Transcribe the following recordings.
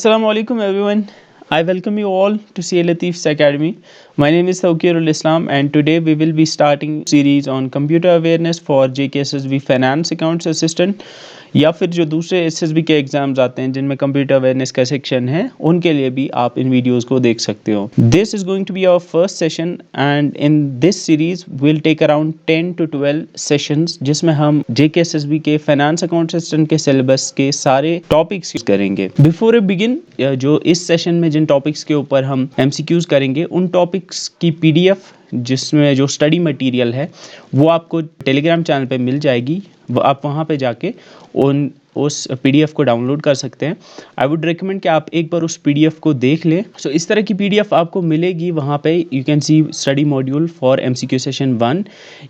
Assalamu alaikum everyone. I welcome you all to CA Latif's Academy. My name is Tawqirul Islam and today we will be starting series on computer awareness for JKSSB Finance Accounts Assistant या फिर जो दूसरे SSB के exams आते हैं जिनमें computer awareness का section है उनके लिए भी आप इन वीडियोस को देख सकते हो. This is going to be our first session and in this series will take around 10 to 12 sessions जिसमें हम जेकेएसएसबी के फाइनेंस अकाउंट असिस्टेंट के सिलेबस के सारे टॉपिक्स यूज करेंगे. बिफोर ए बिगिन, जो इस सेशन में जिन टॉपिक्स के ऊपर हम एमसीक्यूज करेंगे उन टॉपिक्स की पीडीएफ जिसमें जो स्टडी मटेरियल है वो आपको टेलीग्राम चैनल पे मिल जाएगी. आप वहाँ पे जाके उस पीडीएफ को डाउनलोड कर सकते हैं. आई वुड रिकमेंड कि आप एक बार उस पीडीएफ को देख लें. सो इस तरह की पीडीएफ आपको मिलेगी. वहाँ पे you can see study module for MCQ session 1.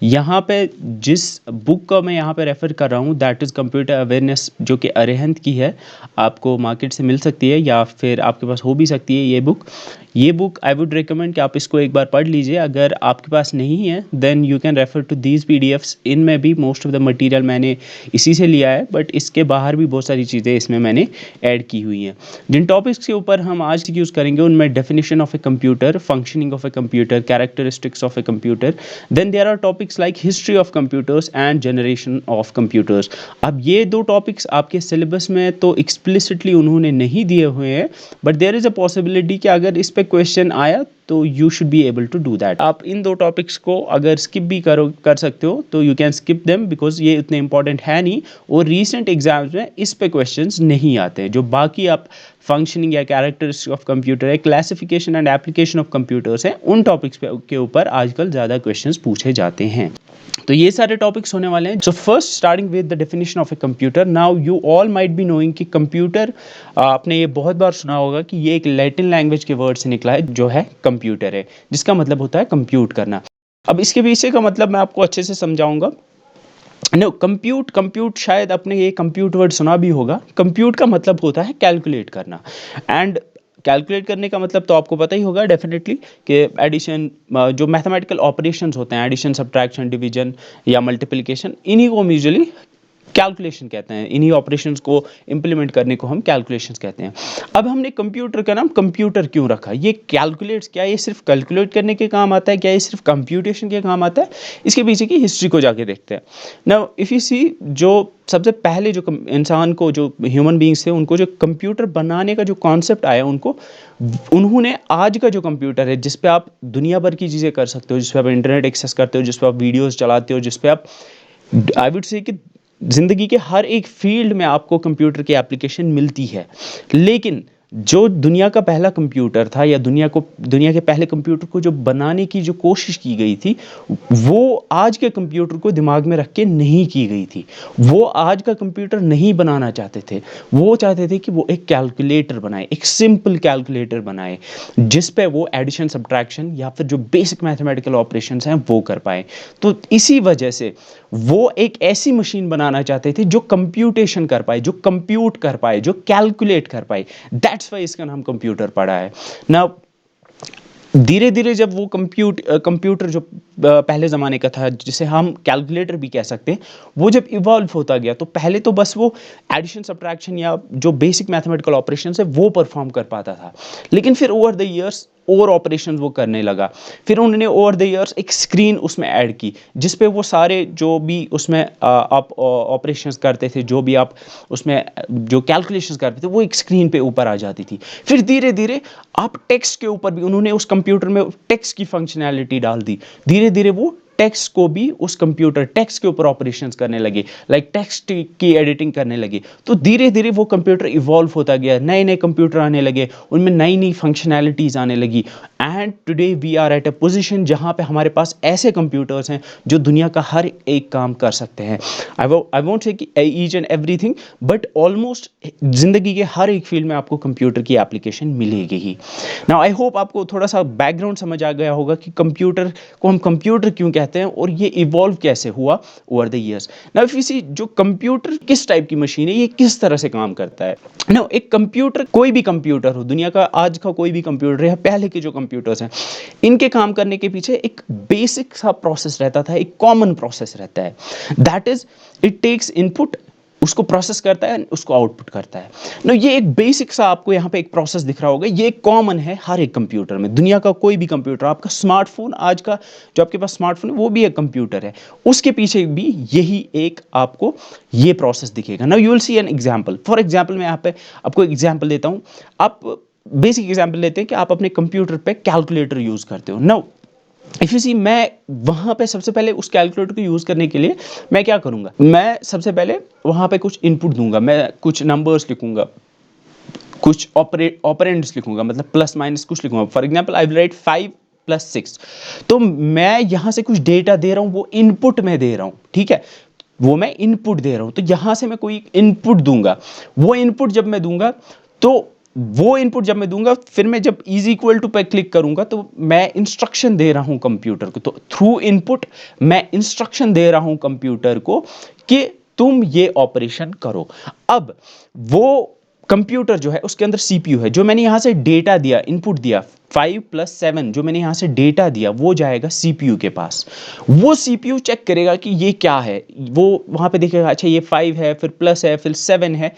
यहाँ पे जिस बुक का मैं यहाँ पे रेफ़र कर रहा हूँ दैट इज़ कंप्यूटर अवेयरनेस, जो कि अरिहंत की है. आपको मार्केट से मिल सकती है या फिर आपके पास हो भी सकती है ये बुक. आई वुड रिकमेंड कि आप इसको एक बार पढ़ लीजिए. अगर आपके पास नहीं है then you can refer to these PDFs. इनमें भी मोस्ट ऑफ द मटेरियल मैंने इसी से लिया है, बट इसके बाहर भी बहुत सारी चीज़ें इसमें मैंने ऐड की हुई हैं. जिन टॉपिक्स के ऊपर हम आज यूज़ करेंगे उनमें definition of a computer, functioning of a computer, characteristics of a computer. Then there are topics like history of computers and generation of computers. अब ये दो टॉपिक्स आपके सिलेबस में तो एक्सप्लिसिटली उन्होंने नहीं दिए हुए हैं, but there is a possibility कि अगर इस पे क्वेश्चन आया तो you should be able to do that. आप इन दो टॉपिक्स को अगर स्किप भी कर सकते हो तो you can skip them because ये उतने इंपॉर्टेंट है नहीं और रीसेंट एग्जाम्स में इस पे क्वेश्चंस नहीं आते हैं. जो बाकी आप फंक्शनिंग या कैरेक्टरिस्टिक्स ऑफ कंप्यूटर है, classification and application of computers हैं, उन टॉपिक्स के ऊपर आजकल ज़्यादा क्वेश्चंस पूछे जाते हैं. तो ये सारे टॉपिक्स होने वाले हैं. So first starting with the definition of a computer. Now you all might be knowing कि कंप्यूटर, आपने ये बहुत बार सुना होगा कि ये एक लैटिन लैंग्वेज के वर्ड से निकला है जो है कंप्यूटर है, जिसका मतलब होता है कंप्यूट करना. अब इसके पीछे का मतलब मैं आपको अच्छे से समझाऊंगा. नो, कंप्यूट शायद आपने ये कंप्यूट वर्ड सुना भी होगा. कंप्यूट का मतलब होता है कैलकुलेट करना. एंड कैलकुलेट करने का मतलब तो आपको पता ही होगा डेफिनेटली कि एडिशन, जो मैथमेटिकल ऑपरेशंस होते हैं, एडिशन, सब्ट्रैक्शन, डिवीजन या मल्टीप्लिकेशन, इन्हीं को हम यूजुअली कैलकुलेशन कहते हैं. इन्हीं ऑपरेशंस को इंप्लीमेंट करने को हम कैलकुलेशंस कहते हैं. अब हमने कंप्यूटर का नाम कंप्यूटर क्यों रखा? ये कैलकुलेट्स, क्या ये सिर्फ कैलकुलेट करने के काम आता है? क्या ये सिर्फ कंप्यूटेशन के काम आता है? इसके पीछे की हिस्ट्री को जाके देखते हैं. नाउ इफ़ यू सी, जो सबसे पहले जो इंसान को, जो ह्यूमन बींग्स थे, उनको जो कंप्यूटर बनाने का जो कॉन्सेप्ट आया, उन्होंने आज का जो कंप्यूटर है जिस पे आप दुनिया भर की चीज़ें कर सकते हो, जिस पे आप इंटरनेट एक्सेस करते हो, जिस पे आप वीडियोज़ चलाते हो, जिस पे आप, आई वुड से कि ज़िंदगी के हर एक फील्ड में आपको कंप्यूटर की एप्लीकेशन मिलती है. लेकिन जो दुनिया का पहला कंप्यूटर था या दुनिया के पहले कंप्यूटर को जो बनाने की जो कोशिश की गई थी, वो आज के कंप्यूटर को दिमाग में रख के नहीं की गई थी. वो आज का कंप्यूटर नहीं बनाना चाहते थे. वो चाहते थे कि वो एक कैलकुलेटर बनाए, एक सिंपल कैलकुलेटर बनाए जिस पे वो एडिशन, सब्ट्रैक्शन या फिर जो बेसिक मैथमेटिकल ऑपरेशंस हैं वो कर पाए. तो इसी वजह से वो एक ऐसी मशीन बनाना चाहते थे जो कंप्यूटेशन कर पाए, जो कंप्यूट कर पाए, जो कैलकुलेट कर पाए. दैट्स वाई इसका नाम कंप्यूटर पड़ा है. ना धीरे धीरे जब वो कंप्यूटर जो पहले ज़माने का था, जिसे हम कैलकुलेटर भी कह सकते हैं, वो जब इवॉल्व होता गया तो पहले तो बस वो एडिशन, सब्ट्रैक्शन या जो बेसिक मैथमेटिकल ऑपरेशन है वो परफॉर्म कर पाता था. लेकिन फिर ओवर द ईयर्स और ऑपरेशन वो करने लगा. फिर उन्होंने ओवर द ईयर्स एक स्क्रीन उसमें ऐड की जिस पे वो सारे जो भी उसमें आप ऑपरेशंस करते थे, जो भी आप उसमें जो कैलकुलेशंस करते थे, वो एक स्क्रीन पे ऊपर आ जाती थी. फिर धीरे धीरे आप टेक्स्ट के ऊपर भी उन्होंने उस कंप्यूटर में टेक्स्ट की फंक्शनैलिटी डाल दी. धीरे धीरे वो टेक्स्ट को भी उस कंप्यूटर टेक्स्ट के ऊपर ऑपरेशंस करने लगे, लाइक टेक्स्ट की एडिटिंग करने लगे. तो धीरे धीरे वो कंप्यूटर इवॉल्व होता गया, नए नए कंप्यूटर आने लगे, उनमें नई नई फंक्शनैलिटीज़ आने लगी. And today we are at a position जहाँ पे हमारे पास ऐसे कंप्यूटर्स हैं जो दुनिया का हर एक काम कर सकते हैं. आई वोंट से कि each and everything, but almost ज़िंदगी के हर एक फील्ड में आपको कंप्यूटर की एप्लीकेशन मिलेगी ही. नाउ आई होप आपको थोड़ा सा बैकग्राउंड समझ आ गया होगा कि कंप्यूटर को हम कंप्यूटर क्यों कहते हैं और ये इवॉल्व कैसे हुआ over the years. Now if you see, जो कंप्यूटर किस टाइप की मशीन है, ये किस तरह से काम करता है. नाउ एक कंप्यूटर, कोई भी कंप्यूटर हो, दुनिया का आज का कोई भी कंप्यूटर है, पहले के जो कंप्यूटर्स हैं, इनके काम करने के पीछे एक बेसिक सा प्रोसेस रहता था, एक कॉमन प्रोसेस रहता है. That is, it takes input उसको प्रोसेस करता है, उसको आउटपुट करता है ना। ये एक बेसिक सा आपको यहाँ पे एक प्रोसेस दिख रहा होगा, ये कॉमन है हर एक कंप्यूटर में। दुनिया का कोई भी कंप्यूटर, आपका स्मार्टफोन, आज का जो आपके पास स्मार्टफोन है वो भी एक कंप्यूटर है, उसके पीछे भी यही एक आपको ये प्रोसेस दिखेगा ना। You will see an example. For example मैं यहाँ पे आपको एग्जाम्पल देता हूँ। आप बेसिक एग्जाम्पल लेते हैं कि आप अपने कंप्यूटर पे कैलकुलेटर यूज करते हो ना। इफ यू सी, मैं वहां पे सबसे पहले उस कैलकुलेटर को यूज करने के लिए मैं क्या करूंगा, मैं सबसे पहले वहां पे कुछ इनपुट दूंगा, मैं कुछ नंबर्स लिखूंगा, कुछ ऑपरेंड्स लिखूंगा, मतलब प्लस माइनस कुछ लिखूंगा। For example I will write 5 + 6। तो मैं यहां से कुछ डेटा दे रहा हूं, वो इनपुट में दे रहा हूं, ठीक है, वो मैं इनपुट दे रहा हूं। तो यहां से मैं कोई इनपुट दूंगा, वो इनपुट जब मैं दूंगा, तो वो इनपुट जब मैं दूंगा, फिर मैं जब इज इक्वल टू पे क्लिक करूंगा, तो मैं इंस्ट्रक्शन दे रहा हूं कंप्यूटर को। तो थ्रू इनपुट मैं इंस्ट्रक्शन दे रहा हूं कंप्यूटर को कि तुम ये ऑपरेशन करो। अब वो कंप्यूटर जो है उसके अंदर सीपीयू है, जो मैंने यहां से डेटा दिया, इनपुट दिया 5 + 7, जो मैंने यहां से डेटा दिया वो जाएगा सीपीयू के पास। वो सीपीयू चेक करेगा कि ये क्या है, वो वहां पे देखेगा अच्छा ये 5 है, फिर प्लस है, फिर 7 है।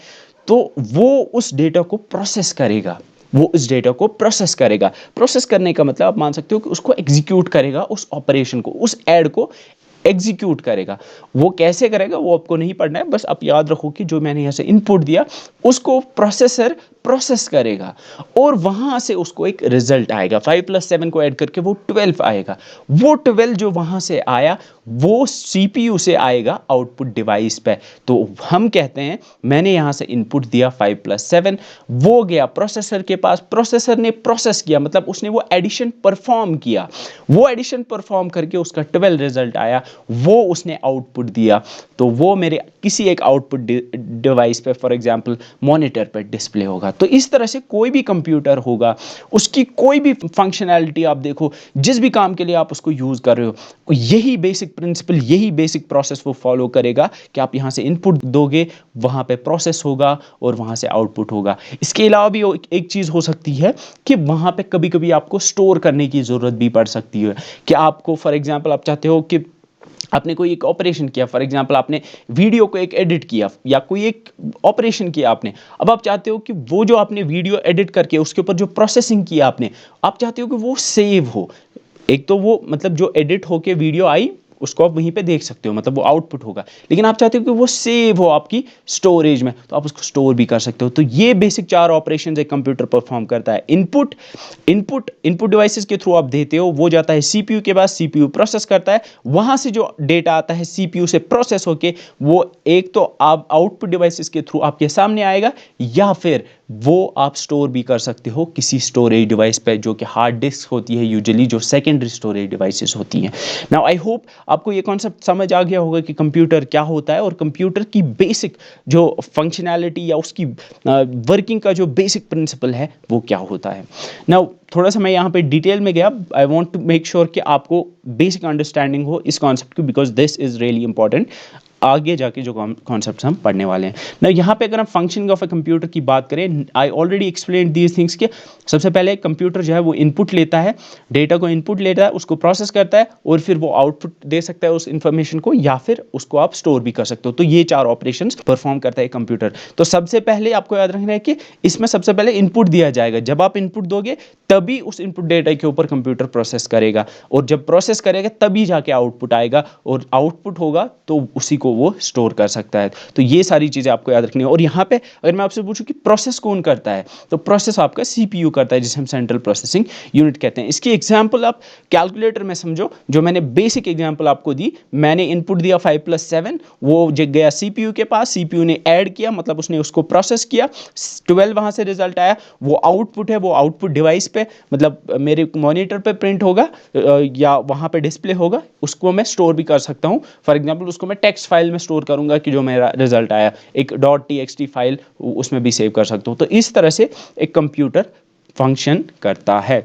तो वो उस डेटा को प्रोसेस करेगा, वो इस डेटा को प्रोसेस करेगा। प्रोसेस करने का मतलब आप मान सकते हो कि उसको एग्जीक्यूट करेगा, उस ऑपरेशन को, उस ऐड को एग्जीक्यूट करेगा। वो कैसे करेगा वो आपको नहीं पढ़ना है, बस आप याद रखो कि जो मैंने यहां से इनपुट दिया उसको प्रोसेसर प्रोसेस करेगा, और वहां से उसको एक रिजल्ट आएगा। 5 + 7 को ऐड करके वो 12 आएगा। वो 12 जो वहां से आया वो सीपीयू से आएगा आउटपुट डिवाइस पे। तो हम कहते हैं मैंने यहां से इनपुट दिया 5 + 7, वो गया प्रोसेसर के पास, प्रोसेसर ने प्रोसेस किया, मतलब उसने वो एडिशन परफॉर्म किया, वो एडिशन परफॉर्म करके उसका 12 रिजल्ट आया, वो उसने आउटपुट दिया। तो वो मेरे किसी एक आउटपुट डिवाइस पे, फॉर एग्जांपल मॉनिटर पे डिस्प्ले होगा। तो इस तरह से कोई भी कंप्यूटर होगा, उसकी कोई भी फंक्शनैलिटी आप देखो, जिस भी काम के लिए आप उसको यूज कर रहे हो, यही बेसिक प्रिंसिपल, यही बेसिक प्रोसेस वो फॉलो करेगा कि आप यहां से इनपुट दोगे, वहां पे प्रोसेस होगा और वहां से आउटपुट होगा। इसके अलावा भी एक चीज हो सकती है कि वहां पे कभी कभी आपको स्टोर करने की जरूरत भी पड़ सकती है, कि आपको फॉर एग्जांपल आप चाहते हो कि आपने कोई एक ऑपरेशन किया, फॉर एग्जांपल आपने वीडियो को एक एडिट किया या कोई एक ऑपरेशन किया आपने। अब आप चाहते हो कि वो जो आपने वीडियो एडिट करके उसके ऊपर जो प्रोसेसिंग किया आपने, आप चाहते हो कि वो सेव हो। एक तो वो मतलब जो एडिट होके वीडियो आई उसको आप वहीं पे देख सकते हो, मतलब वो आउटपुट होगा, लेकिन आप चाहते हो कि वो सेव हो आपकी स्टोरेज में, तो आप उसको स्टोर भी कर सकते हो। तो ये बेसिक 4 ऑपरेशंस एक कंप्यूटर परफॉर्म करता है। इनपुट इनपुट इनपुट डिवाइसेस के थ्रू आप देते हो, वो जाता है सीपीयू के पास, सीपीयू प्रोसेस करता है, वहां से जो डेटा आता है सीपीयू से प्रोसेस होके वो एक तो आप आउटपुट डिवाइसेस के थ्रू आपके सामने आएगा, या फिर वो आप स्टोर भी कर सकते हो किसी स्टोरेज डिवाइस पे, जो कि हार्ड डिस्क होती है यूजुअली, जो सेकेंडरी स्टोरेज डिवाइसेस होती हैं। नाउ आई होप आपको ये कॉन्सेप्ट समझ आ गया होगा कि कंप्यूटर क्या होता है, और कंप्यूटर की बेसिक जो फंक्शनैलिटी या उसकी वर्किंग का जो बेसिक प्रिंसिपल है वो क्या होता है। नाउ थोड़ा सा मैं यहाँ पे डिटेल में गया, I want to make sure कि आपको बेसिक अंडरस्टैंडिंग हो इस कॉन्सेप्ट की, because this is really important आगे जाके जो कॉन्सेप्ट्स हम पढ़ने वाले हैं ना। यहाँ पे अगर हम फंक्शनिंग ऑफ ए कंप्यूटर की बात करें, I already explain these things कि सबसे पहले कंप्यूटर जो है वो इनपुट लेता है, डेटा को इनपुट लेता है, उसको प्रोसेस करता है, और फिर वो आउटपुट दे सकता है उस इंफॉर्मेशन को, या फिर उसको आप स्टोर भी कर सकते हो। तो ये 4 ऑपरेशंस परफॉर्म करता है कंप्यूटर। तो सबसे पहले आपको याद रखना है कि इसमें सबसे पहले इनपुट दिया जाएगा। जब आप इनपुट दोगे तभी उस इनपुट डेटा के ऊपर कंप्यूटर प्रोसेस करेगा, और जब प्रोसेस करेगा तभी जाके आउटपुट आएगा, और आउटपुट होगा तो उसी को वो स्टोर कर सकता है। तो ये सारी चीजें आपको याद रखनी है। और यहाँ पे अगर मैं आपसे पूछूं कि प्रोसेस कौन करता है, तो प्रोसेस आपका सीपीयू करता है, जिसे हम सेंट्रल प्रोसेसिंग यूनिट कहते हैं। इसकी एग्जांपल आप कैलकुलेटर में समझो, जो मैंने बेसिक एग्जांपल आपको दी। मैंने इनपुट दिया 5 + 7, वो गया सीपीयू के पास, सीपीयू ने ऐड किया, मतलब उसने उसको प्रोसेस किया, 12 वहां से रिजल्ट आया, वो आउटपुट है, वो आउटपुट डिवाइस पे, मतलब मेरे मॉनिटर पे प्रिंट होगा या वहां पे डिस्प्ले होगा, उसको मैं स्टोर भी कर सकता हूं। फॉर एग्जांपल उसको मैं टेक्स्ट फाइल में स्टोर करूंगा कि जो मेरा रिजल्ट आया, एक .txt फाइल उसमें भी सेव कर सकता हूं। तो इस तरह से एक कंप्यूटर फंक्शन करता है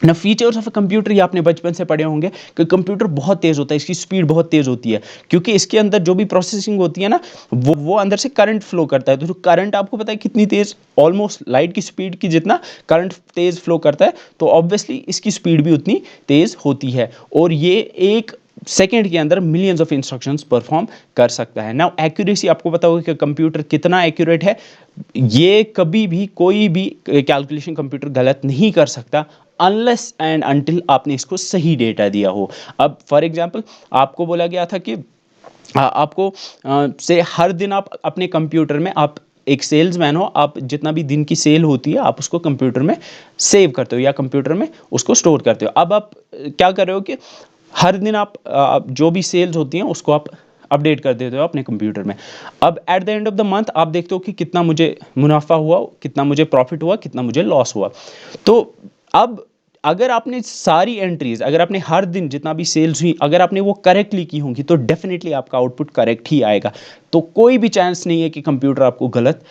ना। फीचर्स ऑफ अ कंप्यूटर, ये आपने बचपन से पढ़े होंगे कि कंप्यूटर बहुत तेज होता है, इसकी स्पीड बहुत तेज होती है, क्योंकि इसके अंदर जो भी प्रोसेसिंग होती है ना, वो अंदर से करंट फ्लो करता है। तो जो करंट आपको पता है कितनी तेज, ऑलमोस्ट लाइट की स्पीड की जितना करंट तेज फ्लो करता है, तो ऑब्वियसली इसकी स्पीड भी उतनी तेज होती है। और ये एक सेकेंड के अंदर मिलियंस ऑफ इंस्ट्रक्शंस परफॉर्म कर सकता है। नाउ एक्यूरेसी, आपको पता होगा कि कंप्यूटर कितना एक्यूरेट है। ये कभी भी कोई भी कैलकुलेशन कंप्यूटर गलत नहीं कर सकता अनलेस एंड अनटिल आपने इसको सही डेटा दिया हो। अब फॉर एग्जांपल आपको बोला गया था कि आपको से हर दिन आप अपने कंप्यूटर में, आप एक सेल्समैन हो, आप जितना भी दिन की सेल होती है आप उसको कंप्यूटर में सेव करते हो या कंप्यूटर में उसको स्टोर करते हो। अब आप क्या कर रहे हो कि हर दिन आप जो भी सेल्स होती हैं उसको आप अपडेट कर देते हो अपने कंप्यूटर में। अब at the end of the month आप देखते हो कि कितना मुझे मुनाफा हुआ, कितना मुझे प्रॉफिट हुआ, कितना मुझे लॉस हुआ। तो अब अगर आपने सारी एंट्रीज, अगर आपने हर दिन जितना भी सेल्स हुई अगर आपने वो करेक्टली की होंगी तो डेफिनेटली आपका आउटपुट करेक्ट ही आएगा। तो कोई भी चांस नहीं है कि कंप्यूटर आपको गलत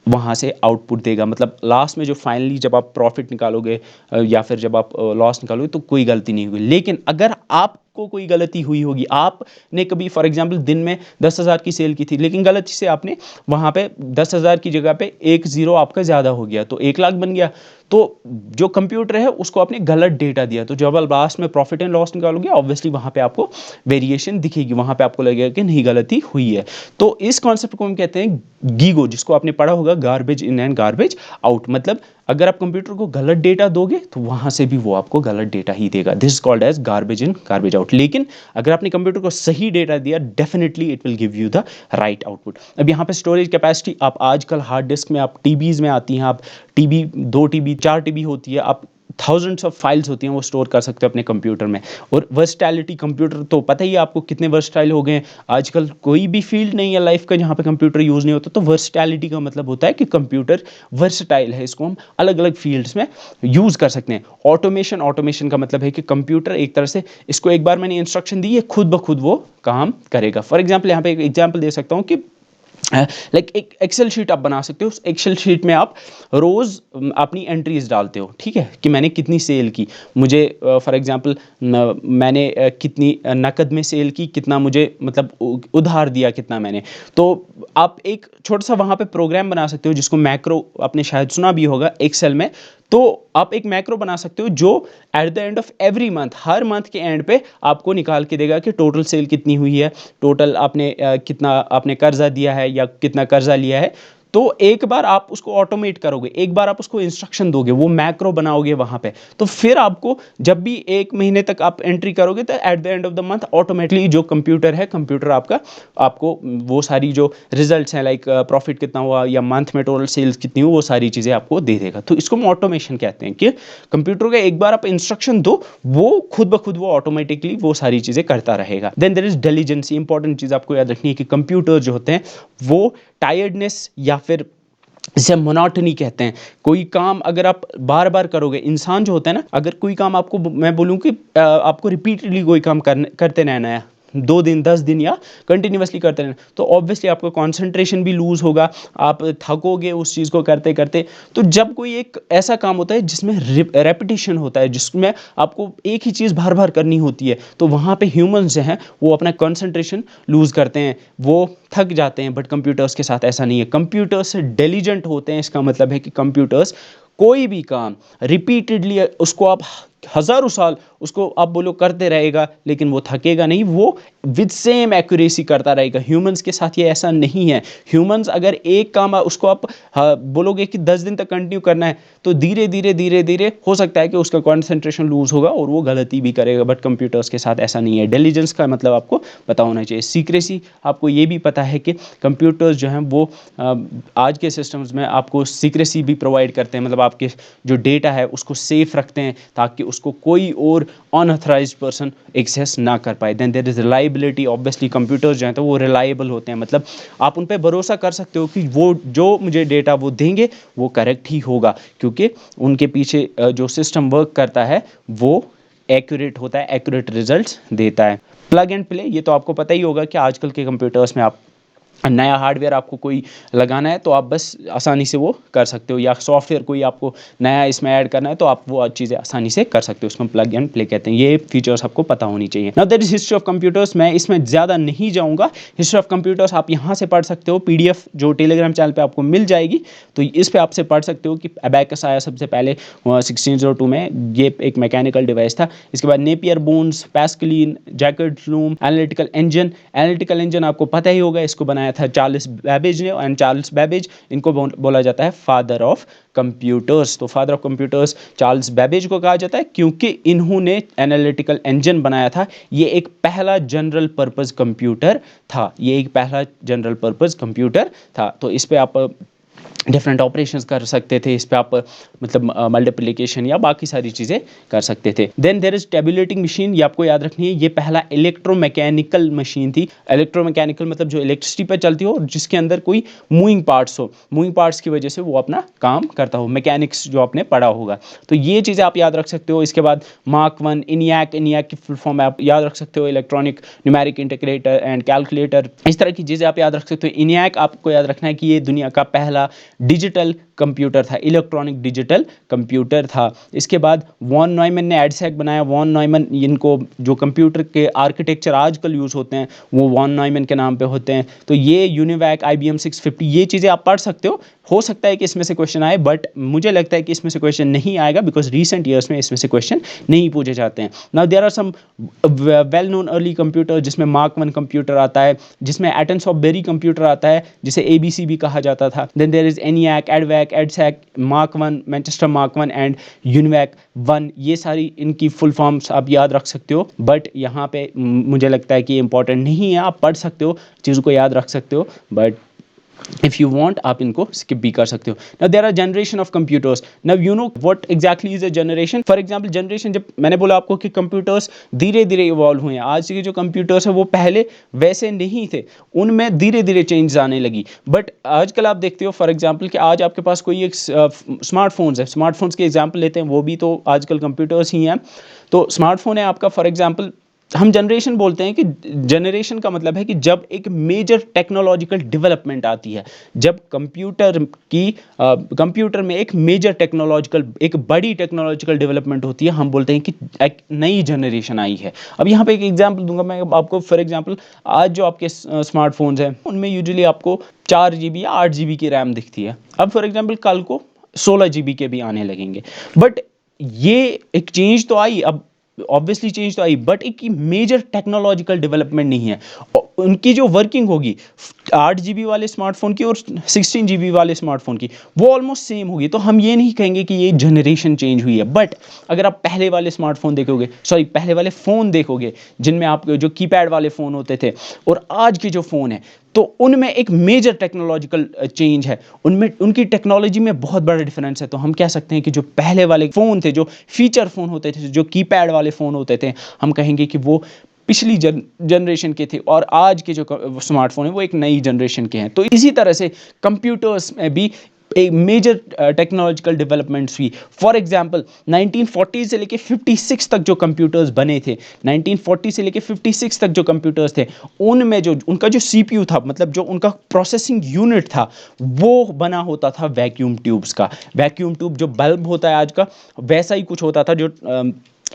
वहाँ से आउटपुट देगा। मतलब लास्ट में जो फाइनली जब आप प्रॉफिट निकालोगे या फिर जब आप लॉस निकालोगे तो कोई गलती नहीं होगी। लेकिन अगर आपको कोई गलती हुई होगी, आपने कभी फॉर एग्जांपल दिन में 10,000 की सेल की थी लेकिन गलती से आपने वहाँ पे 10,000 की जगह पे एक जीरो आपका ज़्यादा हो गया तो 1 लाख बन गया। तो जो कंप्यूटर है उसको आपने गलत डेटा दिया, तो जब आप लास्ट में प्रॉफिट एंड लॉस निकालोगे ऑब्वियसली वहाँ पे आपको वेरिएशन दिखेगी, वहाँ पे आपको लगेगा कि नहीं गलती हुई है। तो इस कॉन्सेप्ट को हम कहते हैं गीगो, जिसको आपने पढ़ा होगा garbage in and garbage out. मतलब अगर आप कंप्यूटर को गलत डेटा दोगे तो वहाँ से भी वो आपको गलत डेटा ही देगा। This is called as garbage in garbage out. लेकिन अगर आपने कंप्यूटर को सही डेटा दिया definitely it will give you the right output. अब यहाँ पे स्टोरेज कैपेसिटी, आप आजकल हार्ड डिस्क में, आप टीबीज में आती हैं, आप टीबी 2 टीबी 4 टीबी होती है, आप थाउजेंड्स ऑफ फाइल्स होती हैं वो स्टोर कर सकते हो अपने कंप्यूटर में। और वर्सटैलिटी, कंप्यूटर तो पता ही है आपको कितने वर्सटाइल हो गए हैं आजकल। कोई भी फील्ड नहीं है लाइफ का जहाँ पे कंप्यूटर यूज़ नहीं होता। तो वर्सटैलिटी का मतलब होता है कि कंप्यूटर वर्सटाइल है, इसको हम अलग अलग फील्ड्स में यूज़ कर सकते हैं। ऑटोमेशन, ऑटोमेशन का मतलब है कि कंप्यूटर एक तरह से, इसको एक बार मैंने इंस्ट्रक्शन दी है खुद ब खुद वो काम करेगा। फॉर एग्जाम्पल यहाँ पे एक एग्जाम्पल दे सकता हूँ कि लाइक एक एक्सेल शीट आप बना सकते हो। उस एक्सेल शीट में आप रोज़ अपनी एंट्रीज डालते हो, ठीक है, कि मैंने कितनी सेल की, मुझे फॉर एग्जांपल मैंने कितनी नकद में सेल की, कितना मुझे मतलब उधार दिया कितना मैंने। तो आप एक छोटा सा वहाँ पे प्रोग्राम बना सकते हो जिसको मैक्रो, आपने शायद सुना भी होगा एक्सेल में। तो आप एक मैक्रो बना सकते हो जो at the end of every month, her month के एंड पे आपको निकाल के देगा कि टोटल सेल कितनी हुई है, टोटल आपने कितना आपने कर्जा दिया है या कितना कर्जा लिया है। तो एक बार आप उसको ऑटोमेट करोगे, एक बार आप उसको इंस्ट्रक्शन दोगे, वो मैक्रो बनाओगे वहाँ पे, तो फिर आपको जब भी 1 महीने तक आप एंट्री करोगे तो at the end of the month automatically जो कंप्यूटर है, कंप्यूटर आपका आपको वो सारी जो रिजल्ट्स हैं, लाइक प्रॉफिट कितना हुआ या मंथ में टोटल सेल्स कितनी हुई, वो सारी चीज़ें आपको दे देगा। तो इसको हम ऑटोमेशन कहते हैं कि कंप्यूटर का एक बार आप इंस्ट्रक्शन दो, वो खुद ब खुद वो ऑटोमेटिकली वो सारी चीज़ें करता रहेगा। Then there is diligence. Important चीज़ आपको याद रखनी है कि कंप्यूटर जो होते हैं वो टायर्डनेस या फिर जिसे मोनोटनी कहते हैं, कोई काम अगर आप बार बार करोगे, इंसान जो होता है ना, अगर कोई काम आपको मैं बोलूँ कि आपको रिपीटेडली कोई काम करते रहना है 2 दिन 10 दिन या कंटिन्यूसली करते रहना, तो ऑब्वियसली आपका कंसंट्रेशन भी लूज होगा, आप थकोगे उस चीज़ को करते करते। तो जब कोई एक ऐसा काम होता है जिसमें रेपिटेशन होता है, जिसमें आपको एक ही चीज़ बार बार करनी होती है, तो वहाँ पे ह्यूमंस जो हैं वो अपना कंसंट्रेशन लूज करते हैं, वो थक जाते हैं। बट कंप्यूटर्स के साथ ऐसा नहीं है, कंप्यूटर्स डिलीजेंट होते हैं। इसका मतलब है कि कंप्यूटर्स कोई भी काम रिपीटेडली उसको आप हज़ारों साल उसको आप बोलो करते रहेगा लेकिन वो थकेगा नहीं, वो विद सेम एक्यूरेसी करता रहेगा। ह्यूमंस के साथ ये ऐसा नहीं है। ह्यूमंस अगर एक काम उसको आप बोलोगे कि 10 दिन तक कंटिन्यू करना है तो धीरे धीरे धीरे धीरे हो सकता है कि उसका कंसंट्रेशन लूज होगा और वो गलती भी करेगा। बट कंप्यूटर्स के साथ ऐसा नहीं है। डिलीजेंस का मतलब आपको पता होना चाहिए। सीक्रेसी, आपको ये भी पता है कि कंप्यूटर्स जो हैं वो आज के सिस्टम्स में आपको सीक्रेसी भी प्रोवाइड करते हैं, मतलब आपके जो डेटा है उसको सेफ रखते हैं ताकि उसको कोई और अनऑथराइज्ड पर्सन एक्सेस ना कर पाए। Then there is reliability. Obviously computers जो हैं तो वो रिलायबल होते हैं, मतलब आप उन पर भरोसा कर सकते हो कि वो जो मुझे डेटा वो देंगे वो करेक्ट ही होगा, क्योंकि उनके पीछे जो सिस्टम वर्क करता है वो एक्यूरेट होता है, एक्यूरेट रिजल्ट्स देता है। प्लग एंड प्ले, ये तो आपको पता ही होगा कि आजकल के कंप्यूटर्स में आप नया हार्डवेयर आपको कोई लगाना है तो आप बस आसानी से वो कर सकते हो, या सॉफ्टवेयर कोई आपको नया इसमें ऐड करना है तो आप वो चीज़ें आसानी से कर सकते हो। उसमें प्लग एंड प्ले कहते हैं। ये फीचर्स आपको पता होनी चाहिए। Now that is history of computers. मैं इसमें ज़्यादा नहीं जाऊँगा। हिस्ट्री ऑफ कंप्यूटर्स आप यहाँ से पढ़ सकते हो, PDF जो टेलीग्राम चैनल पर आपको मिल जाएगी, तो इस पर आपसे पढ़ सकते हो कि अबैकस आया सबसे पहले 1602 में। ये एक मैकेनिकल डिवाइस था। इसके बाद Napier bones, Pascaline, Jacquard loom, analytical engine. Analytical engine आपको पता ही होगा, इसको बनाया था चार्ल्स बेबेज ने, एंड चार्ल्स बेबेज इनको बोला जाता है फादर ऑफ कंप्यूटर्स। तो father of computers Charles Babbage को कहा जाता है क्योंकि इन्होंने एनालिटिकल इंजन बनाया था। ये एक पहला जनरल पर्पस कंप्यूटर था। ये एक पहला जनरल पर्पस कंप्यूटर था। तो इस पे आप डिफरेंट ऑपरेशंस कर सकते थे। इस पे आप मतलब मल्टीप्लिकेशन या बाकी सारी चीज़ें कर सकते थे। Then there is tabulating machine. ये आपको याद रखनी है, ये पहला इलेक्ट्रोमैकेनिकल मशीन थी। इलेक्ट्रोमैकेनिकल मतलब जो इलेक्ट्रिसिटी पर चलती हो और जिसके अंदर कोई मूविंग पार्ट्स हो, मूविंग पार्ट्स की वजह से वो अपना काम करता हो, मैकेनिक्स जो आपने पढ़ा होगा। तो ये चीज़ें आप याद रख सकते हो। इसके बाद मार्क 1, इनियाक, इनियाक की फुल फॉर्म आप याद रख सकते हो, electronic numeric integrator and calculator. इस तरह की चीज़ें आप याद रख सकते हो। इनियाक आपको याद रखना है कि ये दुनिया का पहला डिजिटल कंप्यूटर था, इलेक्ट्रॉनिक डिजिटल कंप्यूटर था। इसके बाद वॉन नॉयमन ने एडसैक बनाया। वॉन नॉयमन, इनको जो कंप्यूटर के आर्किटेक्चर आजकल यूज़ होते हैं वो वॉन नॉयमन के नाम पे होते हैं। तो ये यूनिवैक, IBM 650, ये चीज़ें आप पढ़ सकते हो सकता है कि इसमें से क्वेश्चन आए, बट मुझे लगता है कि इसमें से क्वेश्चन नहीं आएगा बिकॉज रीसेंट ईयर्स में इसमें से क्वेश्चन नहीं पूछे जाते हैं। Now there are some well known early computer, जिसमें मार्क 1 कंप्यूटर आता है, जिसमें एटम्स ऑफ बेरी कंप्यूटर आता है, जिसे ABC भी कहा जाता था। Then there is ENIAC, EDVAC, EDSAC, mark 1, Manchester mark 1 and UNIVAC 1। ये सारी इनकी फुल फॉर्म्स आप याद रख सकते हो, बट यहाँ पे मुझे लगता है कि ये इंपॉर्टेंट नहीं है। आप पढ़ सकते हो, चीज़ों को याद रख सकते हो, बट इफ़ यू वांट आप इनको स्किप भी कर सकते हो। Now there are generation of computers. Now you know what exactly is a generation. For example generation, जब मैंने बोला आपको कि कंप्यूटर्स धीरे धीरे इवॉल्व हुए हैं। आज के जो कंप्यूटर्स हैं वो पहले वैसे नहीं थे, उनमें धीरे धीरे चेंज आने लगी। बट आजकल आप देखते हो फॉर एग्जांपल कि आज आपके पास कोई एक स्मार्टफोन्स है, स्मार्टफोन्स के एग्जांपल लेते हैं, वो भी तो आजकल कंप्यूटर्स ही हैं। तो स्मार्टफोन है आपका, फॉर एग्जांपल हम जनरेशन बोलते हैं कि जनरेशन का मतलब है कि जब एक मेजर टेक्नोलॉजिकल डेवलपमेंट आती है, जब कंप्यूटर में एक मेजर टेक्नोलॉजिकल, एक बड़ी टेक्नोलॉजिकल डेवलपमेंट होती है, हम बोलते हैं कि एक नई जनरेशन आई है। अब यहाँ पे एक एग्जांपल दूंगा मैं आपको। फॉर एग्जांपल आज जो आपके स्मार्टफोन्स हैं उनमें यूजुअली आपको 4 GB या 8 GB की रैम दिखती है। अब फॉर एग्जांपल कल को 16 GB के भी आने लगेंगे। बट ये एक चेंज तो आई, अब ऑब्वियसली चेंज तो आई, बट एक मेजर टेक्नोलॉजिकल डेवलपमेंट नहीं है। उनकी जो वर्किंग होगी 8 GB वाले स्मार्टफोन की और 16 GB वाले स्मार्टफोन की, वो ऑलमोस्ट सेम होगी। तो हम ये नहीं कहेंगे कि ये जनरेशन चेंज हुई है। बट अगर आप पहले वाले स्मार्टफोन देखोगे, सॉरी पहले वाले फ़ोन देखोगे, जिनमें आप जो कीपैड वाले फ़ोन होते थे, और आज के जो फ़ोन है, तो उनमें एक मेजर टेक्नोलॉजिकल चेंज है, उनमें उनकी टेक्नोलॉजी में बहुत बड़ा डिफरेंस है। तो हम कह सकते हैं कि जो पहले वाले फ़ोन थे, जो फीचर फ़ोन होते थे, जो कीपैड वाले फ़ोन होते थे, हम कहेंगे कि वो पिछली जनरेशन के थे, और आज के जो स्मार्टफोन है वो एक नई जनरेशन के हैं। तो इसी तरह से कंप्यूटर्स में भी एक मेजर टेक्नोलॉजिकल डेवलपमेंट्स हुई। फॉर एग्जांपल 1940 से लेके 56 तक जो कंप्यूटर्स बने थे, 1940 से लेके 56 तक जो कंप्यूटर्स थे, उनमें जो उनका जो CPU था, मतलब जो उनका प्रोसेसिंग यूनिट था, वो बना होता था वैक्यूम ट्यूब्स का। वैक्यूम ट्यूब जो बल्ब होता है आज का, वैसा ही कुछ होता था, जो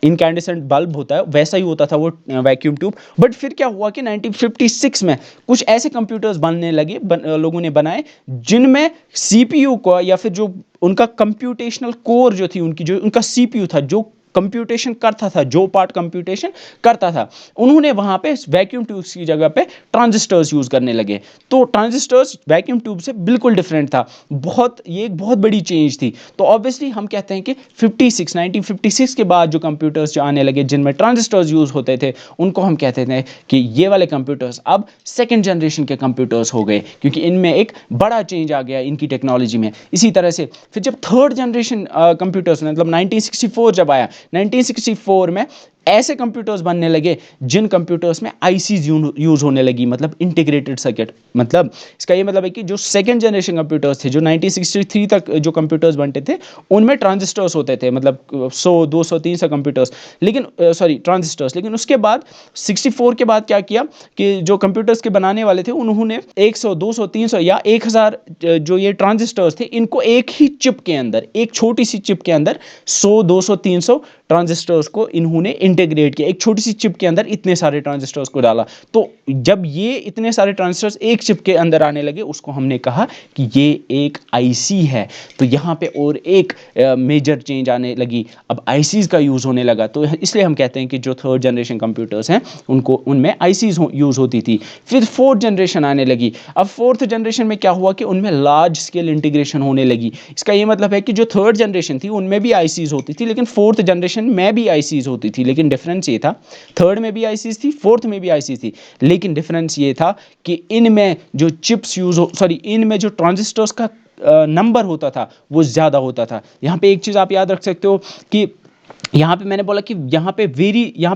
इनकैंडेसेंट बल्ब होता है वैसा ही होता था वो वैक्यूम ट्यूब। बट फिर क्या हुआ कि 1956 में कुछ ऐसे कंप्यूटर्स बनने लगे, लोगों ने बनाए, जिनमें CPU को, या फिर जो उनका कंप्यूटेशनल कोर जो थी, उनकी जो उनका CPU था, जो कंप्यूटेशन करता था, जो पार्ट कंप्यूटेशन करता था, उन्होंने वहां पे वैक्यूम ट्यूब्स की जगह पे ट्रांजिस्टर्स यूज करने लगे। तो ट्रांजिस्टर्स वैक्यूम ट्यूब से बिल्कुल डिफरेंट था। ये एक बहुत बड़ी चेंज थी। तो ऑब्वियसली हम कहते हैं कि 1956 के बाद जो कंप्यूटर्स जो आने लगे, जिनमें ट्रांजिस्टर्स यूज होते थे, उनको हम कहते थे कि ये वाले कंप्यूटर्स अब सेकेंड जनरेशन के कंप्यूटर्स हो गए, क्योंकि इनमें एक बड़ा चेंज आ गया इनकी टेक्नोलॉजी में। इसी तरह से फिर जब थर्ड जनरेशन कंप्यूटर्स, मतलब 1964 जब आया, 1964 में ऐसे कंप्यूटर्स बनने लगे जिन कंप्यूटर्स में आईसीज यूज होने लगी, मतलब इंटीग्रेटेड सर्किट। मतलब इसका ये मतलब है कि जो सेकंड जनरेशन कंप्यूटर्स थे, जो 1963 तक जो कंप्यूटर्स बनते थे, उनमें ट्रांजिस्टर्स होते थे, मतलब 100 200 300 कंप्यूटर्स, लेकिन सॉरी ट्रांजिस्टर्स। लेकिन उसके बाद 64 के बाद क्या किया कि जो कंप्यूटर्स के बनाने वाले थे उन्होंने 100 200 300 या 1000 जो ये ट्रांजिस्टर्स थे, इनको एक ही चिप के अंदर, एक छोटी सी चिप के अंदर 100 200 300 ट्रांजिस्टर्स को इन्होंने इंटीग्रेट किया। एक छोटी सी चिप के अंदर इतने सारे ट्रांजिस्टर्स को डाला। तो जब ये इतने सारे ट्रांजिस्टर्स एक चिप के अंदर आने लगे, उसको हमने कहा कि ये एक आईसी है। तो यहाँ पे और एक मेजर चेंज आने लगी, अब आईसीज का यूज होने लगा। तो इसलिए हम कहते हैं कि जो थर्ड जनरेशन कंप्यूटर्स हैं उनको उनमें आईसीज यूज होती थी। फिर फोर्थ जनरेशन आने लगी। अब फोर्थ जनरेशन में क्या हुआ कि उनमें लार्ज स्केल इंटीग्रेशन होने लगी। इसका ये मतलब है कि जो थर्ड जनरेशन थी उनमें भी आईसीज होती थी, लेकिन फोर्थ जनरेशन में भी आईसीज होती थी। लेकिन डिफरेंस ये था, थर्ड में भी आईसीज थी, फोर्थ में भी आईसीज थी, लेकिन डिफरेंस ये था कि इनमें जो चिप्स यूज हो सॉरी इनमें जो ट्रांजिस्टर्स का नंबर होता था वो ज़्यादा होता था। यहाँ पे एक चीज़ आप याद रख सकते हो कि यहाँ पे मैंने बोला कि यहाँ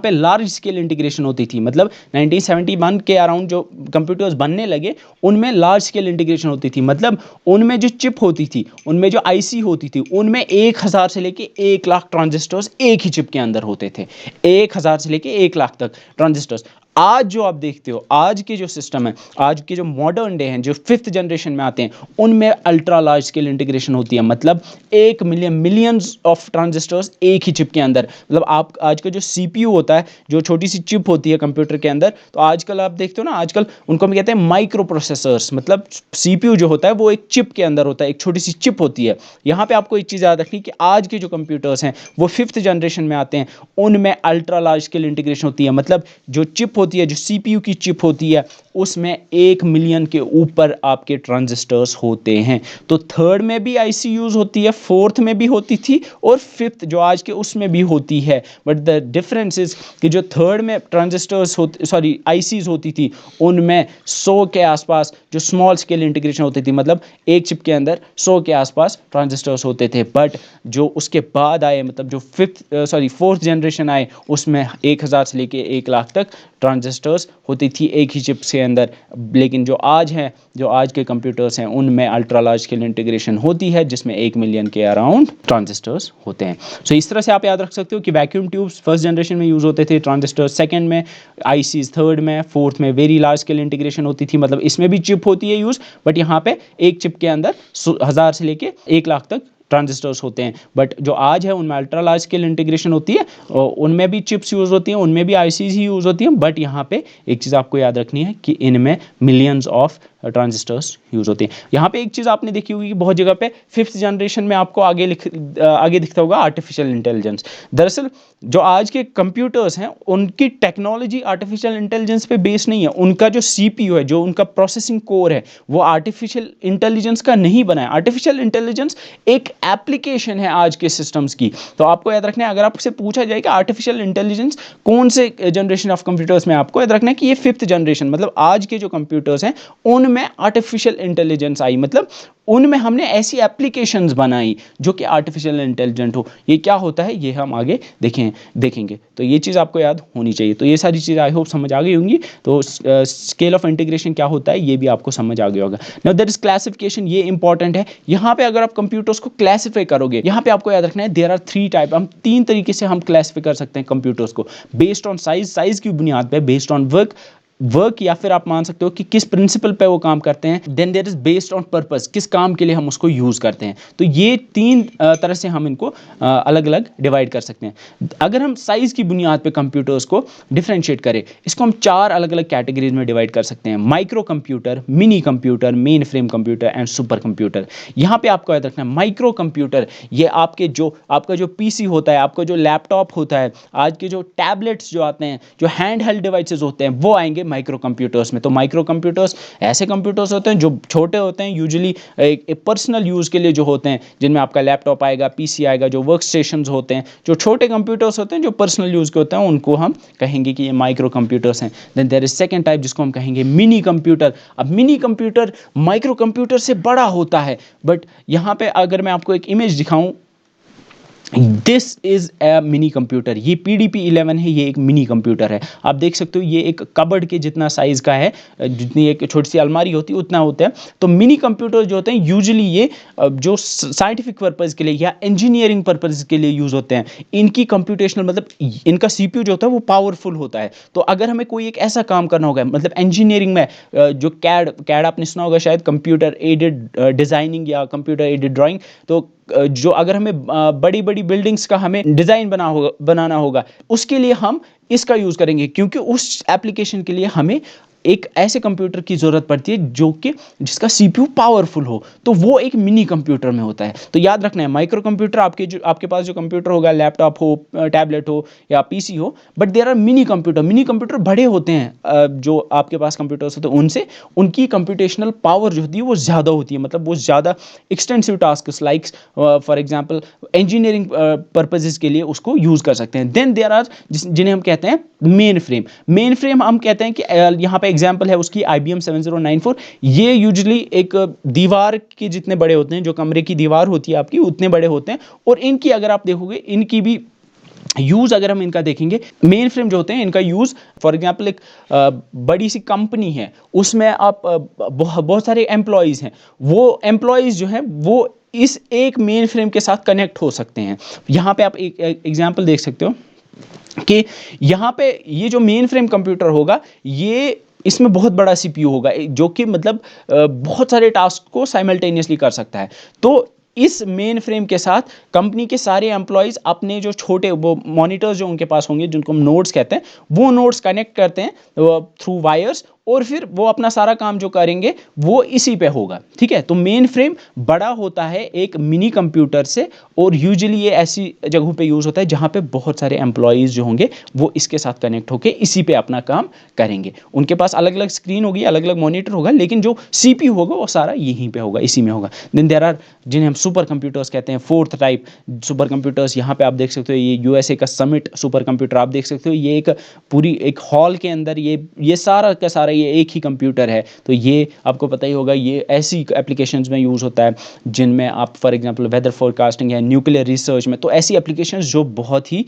पे लार्ज स्केल इंटीग्रेशन होती थी। मतलब 1971 के अराउंड जो कंप्यूटर्स बनने लगे उनमें लार्ज स्केल इंटीग्रेशन होती थी। मतलब उनमें जो चिप होती थी, उनमें जो आईसी होती थी, उनमें 1000 से लेके 1 लाख ट्रांजिस्टर्स एक ही चिप के अंदर होते थे। 1000 से लेके 1 लाख तक ट्रांजिस्टर्स। आज जो आप देखते हो, आज के जो सिस्टम है, आज के जो मॉडर्न डे हैं, जो फिफ्थ जनरेशन में आते हैं, उनमें अल्ट्रा लार्ज स्केल इंटीग्रेशन होती है। मतलब 1 मिलियन मिलियंस ऑफ ट्रांजिस्टर्स एक ही चिप के अंदर। मतलब आप आज का जो सीपीयू होता है, जो छोटी सी चिप होती है कंप्यूटर के अंदर, तो आजकल आप देखते हो ना, आजकल उनको हम कहते हैं माइक्रो प्रोसेसर्स। मतलब सीपीयू जो होता है वो एक चिप के अंदर होता है, एक छोटी सी चिप होती है। यहाँ पे आपको एक चीज़ याद रखनी कि आज के जो कंप्यूटर्स हैं वो फिफ्थ जनरेशन में आते हैं, उनमें अल्ट्रा लार्ज स्केल इंटीग्रेशन होती है। मतलब जो चिप होती है, जो सीपीयू की चिप होती है, उसमें 1 मिलियन के ऊपर आपके ट्रांजिस्टर्स होते हैं। तो थर्ड में भी आईसी यूज होती है, फोर्थ में भी होती थी, और फिफ्थ जो आज के उसमें भी होती है। बट द डिफरेंस इज कि जो थर्ड में ट्रांजिस्टर्स होती सॉरी आईसीज होती थी, उनमें 100 के आसपास जो स्मॉल स्केल इंटीग्रेशन होती थी। मतलब एक चिप के अंदर 100 के आसपास ट्रांजिस्टर्स होते थे। बट जो उसके बाद आए, मतलब जो फोर्थ जनरेशन आए, उसमें 1000 से लेके 1 लाख तक ट्रांजिस्टर्स होती थी एक ही चिप्स के अंदर। लेकिन जो आज हैं, जो आज के कंप्यूटर्स हैं, उनमें अल्ट्रा लार्ज स्केल इंटीग्रेशन होती है, जिसमें 1 मिलियन के अराउंड ट्रांजिस्टर्स होते हैं। सो इस तरह से आप याद रख सकते हो कि वैक्यूम ट्यूब्स फर्स्ट जनरेशन में यूज होते थे, ट्रांजिस्टर्स सेकंड में, आईसीज थर्ड में, फोर्थ में वेरी लार्ज स्केल इंटीग्रेशन होती थी। मतलब इसमें भी चिप होती है यूज, बट यहाँ पे एक चिप के अंदर 1000 से लेके 1 लाख तक ट्रांजिस्टर्स होते हैं। बट जो आज है उनमें अल्ट्रा लार्ज स्केल इंटीग्रेशन होती है, और उनमें भी चिप्स यूज़ होती हैं, उनमें भी आईसीज ही यूज़ होती हैं। बट यहाँ पे एक चीज़ आपको याद रखनी है कि इनमें मिलियंस ऑफ ट्रांजिस्टर्स यूज़ होते हैं। यहाँ पे एक चीज़ आपने देखी होगी कि बहुत जगह पे फिफ्थ जनरेशन में आपको आगे दिखता होगा आर्टिफिशियल इंटेलिजेंस। दरअसल जो आज के कंप्यूटर्स हैं उनकी टेक्नोलॉजी आर्टिफिशियल इंटेलिजेंस पे बेस नहीं है। उनका जो सीपीयू है, जो उनका प्रोसेसिंग कोर है, वो आर्टिफिशियल इंटेलिजेंस का नहीं बना है। आर्टिफिशियल इंटेलिजेंस एक एप्लीकेशन है आज के सिस्टम्स की। तो आपको याद रखना है, अगर आपसे पूछा जाए कि आर्टिफिशियल इंटेलिजेंस कौन से जनरेशन ऑफ कंप्यूटर्स में, आपको याद रखना है कि ये फिफ्थ जनरेशन, मतलब आज के जो कंप्यूटर्स हैं उनमें आर्टिफिशियल इंटेलिजेंस आई। मतलब उनमें हमने ऐसी एप्लीकेशंस बनाई जो कि आर्टिफिशियल इंटेलिजेंट हो। ये क्या होता है ये हम आगे देखेंगे। तो ये चीज़ आपको याद होनी चाहिए। तो ये सारी चीज़ें आई होप समझ आ गई होंगी। तो स्केल ऑफ इंटीग्रेशन क्या होता है ये भी आपको समझ आ गया होगा। नाउ दैट इज क्लासिफिकेशन, ये इंपॉर्टेंट है। यहाँ पे अगर आप कंप्यूटर्स को क्लासीफाई करोगे, यहाँ पे आपको याद रखना है देयर आर 3 टाइप। हम 3 तरीके से हम क्लासीफाई कर सकते हैं कंप्यूटर्स को, बेस्ड ऑन साइज की बुनियाद पे, बेस्ड ऑन वर्क या फिर आप मान सकते हो कि किस प्रिंसिपल पे वो काम करते हैं। Then there is based on purpose, किस काम के लिए हम उसको यूज करते हैं। तो ये 3 तरह से हम इनको अलग अलग डिवाइड कर सकते हैं। अगर हम साइज की बुनियाद पे कंप्यूटर्स को डिफरेंशिएट करें, इसको हम 4 अलग अलग कैटेगरीज में डिवाइड कर सकते हैं: micro computer, mini computer, main frame computer and super computer. यहाँ पे आपको याद रखना है माइक्रो कंप्यूटर, ये आपका जो पीसी होता है, आपका जो लैपटॉप होता है, आज के जो टैबलेट्स जो आते हैं, जो हैंड हेल्ड डिवाइसेस होते हैं, वो आएंगे माइक्रो कंप्यूटर्स में। तो माइक्रो कंप्यूटर्स ऐसे कंप्यूटर्स होते हैं जो छोटे होते हैं, यूजुअली एक पर्सनल यूज़ के लिए जो होते हैं, जिनमें आपका लैपटॉप आएगा, पीसी आएगा, जो वर्क स्टेशंस होते हैं, जो छोटे कंप्यूटर्स होते हैं जो पर्सनल यूज़ के होते हैं, उनको हम कहेंगे कि ये माइक्रो कंप्यूटर्स हैं। Then there is second type जिसको हम कहेंगे मिनी कंप्यूटर। अब मिनी कंप्यूटर माइक्रो कंप्यूटर से बड़ा होता है, बट यहाँ पे अगर मैं आपको एक इमेज दिखाऊं, this is a mini computer. ये PDP-11 है, ये एक मिनी कंप्यूटर है। आप देख सकते हो ये एक कबर्ड के जितना साइज़ का है, जितनी एक छोटी सी अलमारी होती है उतना होता है। तो मिनी कंप्यूटर जो होते हैं यूजुअली ये जो साइंटिफिक पर्पज़ के लिए या इंजीनियरिंग पर्पज़ के लिए यूज़ होते हैं। इनकी कंप्यूटेशनल मतलब इनका CPU जो होता है वो पावरफुल होता है। तो अगर हमें कोई एक ऐसा काम करना होगा, मतलब इंजीनियरिंग में जो कैड आपने सुना होगा शायद, कंप्यूटर एडेड डिज़ाइनिंग या कंप्यूटर एडेड ड्राइंग। तो जो अगर हमें बड़ी बड़ी बिल्डिंग्स का हमें डिज़ाइन बनाना होगा, उसके लिए हम इसका यूज़ करेंगे, क्योंकि उस एप्लीकेशन के लिए हमें एक ऐसे कंप्यूटर की ज़रूरत पड़ती है जो कि जिसका CPU पावरफुल हो। तो वो एक मिनी कंप्यूटर में होता है। तो याद रखना है, माइक्रो कंप्यूटर आपके पास जो कंप्यूटर होगा, लैपटॉप हो, टैबलेट हो या PC हो, but there are mini computer. Mini computer बड़े होते हैं, जो आपके पास कंप्यूटर्स होते हैं उनसे, उनकी कंप्यूटेशनल पावर जो होती है वो ज़्यादा होती है। मतलब वो ज़्यादा extensive task like for example engineering purposes के लिए उसको यूज़ कर सकते हैं। देन देयर आर जिन्हें हम कहते हैं मेन फ्रेम। मेन फ्रेम हम कहते हैं कि यहाँ पे एग्जांपल है उसकी IBM 7094। ये यूजुअली एक दीवार के जितने बड़े होते हैं, जो कमरे की दीवार होती है आपकी उतने बड़े होते हैं। और इनकी अगर आप देखोगे, इनकी भी यूज़ अगर हम इनका देखेंगे, मेन फ्रेम जो होते हैं इनका यूज़ फॉर एग्जांपल एक बड़ी सी कंपनी है, उसमें आप बहुत सारे एम्प्लॉयज़ हैं, वो एम्प्लॉयज़ जो हैं वो इस एक मेन फ्रेम के साथ कनेक्ट हो सकते हैं। यहाँ पे आप एक एग्जांपल देख सकते हो कि यहाँ पे ये जो मेन फ्रेम कंप्यूटर होगा, ये इसमें बहुत बड़ा CPU होगा, जो कि मतलब बहुत सारे टास्क को साइमल्टेनियसली कर सकता है। तो इस मेन फ्रेम के साथ कंपनी के सारे एम्प्लॉयज़ अपने जो छोटे वो मॉनिटर्स जो उनके पास होंगे, जिनको हम नोड्स कहते हैं, वो नोड्स कनेक्ट करते हैं थ्रू वायर्स, और फिर वो अपना सारा काम जो करेंगे वो इसी पे होगा। ठीक है, तो मेन फ्रेम बड़ा होता है एक मिनी कंप्यूटर से, और यूजुअली ये ऐसी जगहों पे यूज़ होता है जहाँ पे बहुत सारे एम्प्लॉयज़ जो होंगे वो इसके साथ कनेक्ट होकर इसी पे अपना काम करेंगे। उनके पास अलग अलग स्क्रीन होगी, अलग अलग मॉनिटर होगा, लेकिन जो CPU होगा वो सारा यहीं पे होगा, इसी में होगा। देन देयर आर जिन्हें हम सुपर कंप्यूटर्स कहते हैं, फोर्थ टाइप सुपर कंप्यूटर्स। यहाँ पे आप देख सकते हो ये USA का समिट सुपर कंप्यूटर आप देख सकते हो। ये एक पूरी एक हॉल के अंदर ये सारा का सारा ये एक ही कंप्यूटर है। तो ये आपको पता ही होगा, ये ऐसी एप्लीकेशंस में यूज़ होता है जिनमें आप फॉर एग्जांपल वेदर फोरकास्टिंग है, न्यूक्लियर रिसर्च में, तो ऐसी एप्लीकेशंस जो बहुत ही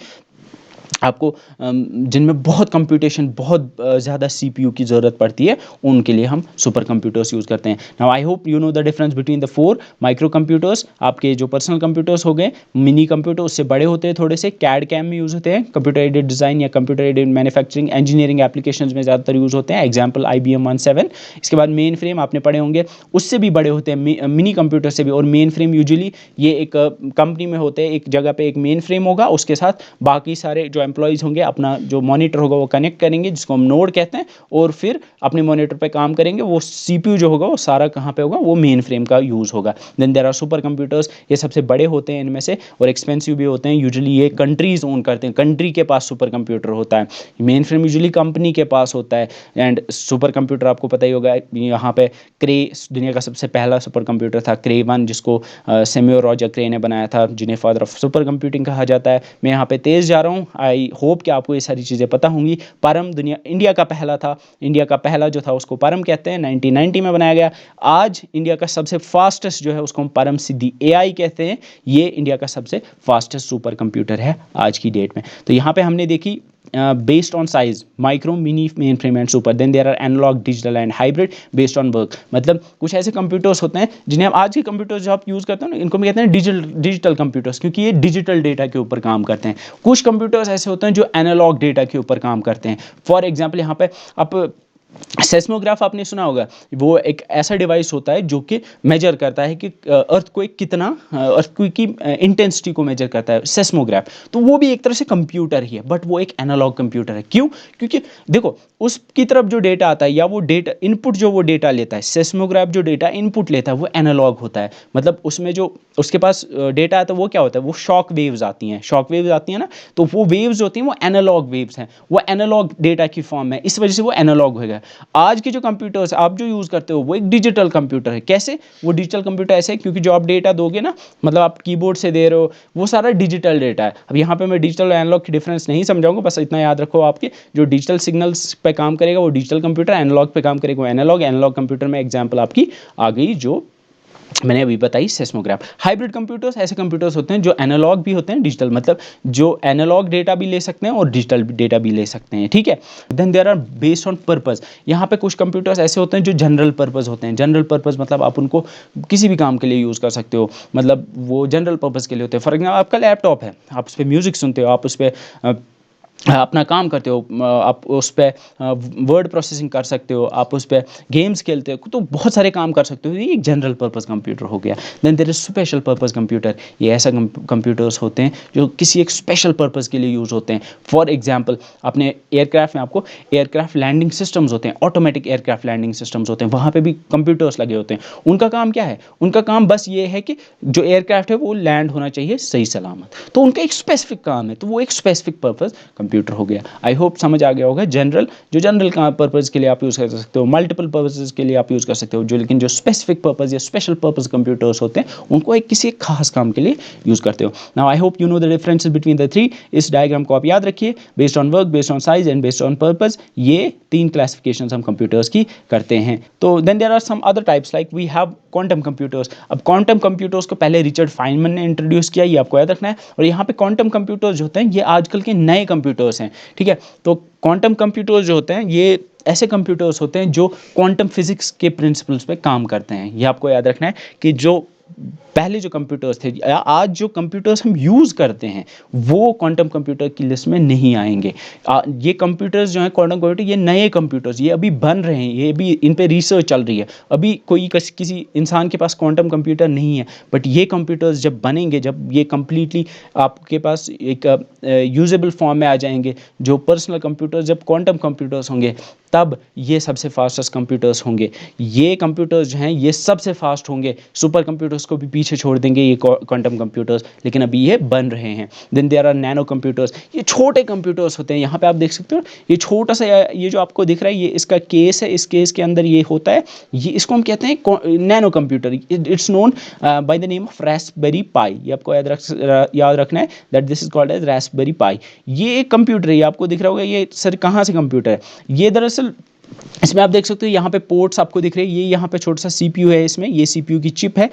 आपको जिनमें बहुत कंप्यूटेशन, बहुत ज़्यादा CPU की ज़रूरत पड़ती है, उनके लिए हम सुपर कंप्यूटर्स यूज़ करते हैं। Now I hope you know the difference between the 4 micro computers. आपके जो पर्सनल कंप्यूटर्स हो गए, मिनी कंप्यूटर उससे बड़े होते हैं थोड़े से, कैड कैम में यूज़ होते हैं, कंप्यूटर एडेड डिज़ाइन या computer aided manufacturing engineering applications में ज़्यादातर यूज़ होते हैं, एग्जाम्पल IBM 17। इसके बाद मेन फ्रेम आपने पढ़े होंगे, उससे भी बड़े होते हैं, मिनी कंप्यूटर से भी। और मेन फ्रेम यूजुअली ये एक कंपनी में होते हैं, एक जगह पे एक मेन फ्रेम होगा, उसके साथ बाकी सारे जो एम्प्लॉयज़ होंगे अपना जो मॉनिटर होगा वो कनेक्ट करेंगे, जिसको हम नोड कहते हैं, और फिर अपने मॉनिटर पे काम करेंगे। वो CPU जो होगा वो सारा कहाँ पे होगा, वो मेन फ्रेम का यूज़ होगा। Then there are super computers, ये सबसे बड़े होते हैं इनमें से, और एक्सपेंसिव भी होते हैं। यूजुअली ये कंट्रीज ओन करते हैं, कंट्री के पास सुपर कंप्यूटर होता है। मेन फ्रेम यूजुअली कंपनी के पास होता है। एंड सुपर कंप्यूटर आपको पता ही होगा, यहाँ पे क्रे दुनिया का सबसे पहला सुपर कंप्यूटर था, क्रे 1, जिसको सैमुअल रॉजर क्रे ने बनाया था, जिन्हें फादर ऑफ सुपर कंप्यूटिंग कहा जाता है। मैं यहाँ पे तेज़ जा रहा हूँ, आई होप कि आपको ये सारी चीज़ें पता होंगी। परम इंडिया का पहला था, इंडिया का पहला जो था उसको परम कहते हैं, 1990 में बनाया गया। आज इंडिया का सबसे फास्टेस्ट जो है उसको हम परम सिद्धि AI कहते हैं। ये इंडिया का सबसे फास्टेस्ट सुपर कंप्यूटर है आज की डेट में। तो यहाँ पे हमने देखी based on size micro, mini, mainframe and super. Then there are analogue, digital and hybrid based on work. मतलब कुछ ऐसे कंप्यूटर्स होते हैं जिन्हें हम आज के कंप्यूटर्स जो आप यूज़ करते हैं ना, इनको हम कहते हैं डिजिटल कंप्यूटर्स, क्योंकि ये डिजिटल डेटा के ऊपर काम करते हैं। कुछ कंप्यूटर्स ऐसे होते हैं जो एनालॉग डेटा के ऊपर काम करते हैं। फॉर एग्जाम्पल यहाँ पे आप सेस्मोग्राफ आपने सुना होगा, वो एक ऐसा डिवाइस होता है जो कि मेजर करता है कि अर्थक्वेक कितना, अर्थक्वेक की इंटेंसिटी को मेजर करता है, सेस्मोग्राफ। तो वो भी एक तरह से कंप्यूटर ही है, बट वो एक एनालॉग कंप्यूटर है। क्यों? क्योंकि देखो उसकी तरफ जो डेटा आता है, या वो डेटा इनपुट जो वो डेटा लेता है, सेस्मोग्राफ जो डेटा इनपुट लेता है वो एनालॉग होता है। मतलब उसमें जो उसके पास डेटा आता है वो क्या होता है, वो शॉक वेव्स आती हैं, शॉक वेव्स आती हैं ना, तो वो वेव्स होती हैं वो एनालॉग वेव्स हैं, वो एनालॉग डेटा की फॉर्म है, इस वजह से वो एनालॉग हो गया। आज के जो कंप्यूटर्स आप जो यूज़ करते हो वो एक डिजिटल कंप्यूटर है। कैसे? वो डिजिटल कंप्यूटर ऐसे है क्योंकि जो आप डेटा दोगे ना, मतलब आप कीबोर्ड से दे रहे हो, वो सारा डिजिटल डेटा है। अब यहाँ पे मैं डिजिटल और एनालॉग की डिफरेंस नहीं समझाऊंगा, बस इतना याद रखो, आपके जो डिजिटल सिग्नल्स पे काम करेगा वो डिजिटल कंप्यूटर, एनालॉग पे काम करेगा वो एनालॉग। एनालॉग कंप्यूटर में एग्जाम्पल आपकी आ गई जो मैंने अभी बताई सेस्मोग्राफ। हाइब्रिड कंप्यूटर्स ऐसे कंप्यूटर्स होते हैं जो एनालॉग भी होते हैं डिजिटल, मतलब जो एनालॉग डेटा भी ले सकते हैं और डिजिटल डेटा भी ले सकते हैं, ठीक है। Then there are based on purpose. यहाँ पे कुछ कंप्यूटर्स ऐसे होते हैं जो जनरल पर्पस होते हैं। जनरल पर्पस मतलब आप उनको किसी भी काम के लिए यूज़ कर सकते हो, मतलब वो जनरल पर्पस के लिए होते हैं। फॉर एग्जाम्पल आपका लैपटॉप है, आप उस पर म्यूज़िक सुनते हो, आप उस पर अपना काम करते हो, आप उस पर वर्ड प्रोसेसिंग कर सकते हो, आप उस पर गेम्स खेलते हो, तो बहुत सारे काम कर सकते हो। ये एक जनरल पर्पस कंप्यूटर हो गया। Then there is special purpose computer. ये ऐसा कंप्यूटर्स होते हैं जो किसी एक स्पेशल पर्पस के लिए यूज़ होते हैं। फॉर एग्जांपल अपने एयरक्राफ्ट में आपको एयरक्राफ्ट लैंडिंग सिस्टम्स होते हैं, ऑटोमेटिक एयरक्राफ्ट लैंडिंग सिस्टम्स होते हैं, वहाँ पे भी कंप्यूटर्स लगे होते हैं। उनका काम क्या है? उनका काम बस ये है कि जो एयरक्राफ्ट है वो लैंड होना चाहिए सही सलामत, तो उनका एक स्पेसिफिक काम है, तो वो एक स्पेसिफिक पर्पस कंप्यूटर हो गया। आई होप समझ आ गया होगा। जनरल, जो जनरल का पर्पस के लिए आप यूज़ कर सकते हो, मल्टीपल पर्पसेस के लिए आप यूज़ कर सकते हो, जो लेकिन जो स्पेसिफिक पर्पस या स्पेशल पर्पस कंप्यूटर्स होते हैं उनको एक किसी एक खास काम के लिए यूज़ करते हो। Now I hope you know the differences between the three. इस डायग्राम को आप याद रखिए, based on work, based on size and based on purpose, ये 3 क्लासिफिकेशन हम कंप्यूटर्स की करते हैं। तो then there are some other types like we have quantum computers. अब क्वांटम कंप्यूटर्स को पहले रिचर्ड फाइनमैन ने इंट्रोड्यूस किया, ये आपको याद रखना है। और यहाँ पे क्वांटम कंप्यूटर्स जो होते हैं ये आजकल के नए कंप्यूटर्स हैं, ठीक है। तो क्वांटम कंप्यूटर्स जो होते हैं ये ऐसे कंप्यूटर्स होते हैं जो क्वांटम फिजिक्स के प्रिंसिपल्स पे काम करते हैं। ये आपको याद रखना है कि जो पहले जो कंप्यूटर्स थे या आज जो कंप्यूटर्स हम यूज़ करते हैं वो क्वांटम कंप्यूटर की लिस्ट में नहीं आएंगे। ये कंप्यूटर्स जो हैं क्वांटम कंप्यूटर, ये नए कंप्यूटर्स ये अभी बन रहे हैं, ये भी इन पे रिसर्च चल रही है। अभी कोई किसी इंसान के पास क्वांटम कंप्यूटर नहीं है, बट ये कंप्यूटर्स जब बनेंगे, जब ये कम्प्लीटली आपके पास एक यूजेबल फॉर्म में आ जाएंगे, जो पर्सनल कंप्यूटर्स जब क्वांटम कंप्यूटर्स होंगे तब ये सबसे फास्टेस्ट कंप्यूटर्स होंगे। ये कंप्यूटर्स जो हैं ये सबसे फास्ट होंगे, सुपर कंप्यूटर्स को भी पीछे छोड़ देंगे ये क्वांटम कंप्यूटर्स, लेकिन अभी ये बन रहे हैं। Then there are nano computers. ये छोटे कंप्यूटर्स होते हैं, यहाँ पे आप देख सकते हो ये छोटा सा, ये जो आपको दिख रहा है ये इसका केस है, इस केस के अंदर ये होता है, ये इसको हम कहते हैं nano computer. It's known by the name of raspberry pi. ये आपको याद रखना है that this is called as raspberry pi. ये एक कंप्यूटर है, ये आपको दिख रहा होगा, ये सर कहाँ से कंप्यूटर है ये? दरअसल इसमें आप देख सकते हो यहाँ पे पोर्ट्स आपको दिख रहे हैं, ये यहाँ पे छोटा सा सीपीयू है, इसमें ये सीपीयू की चिप है।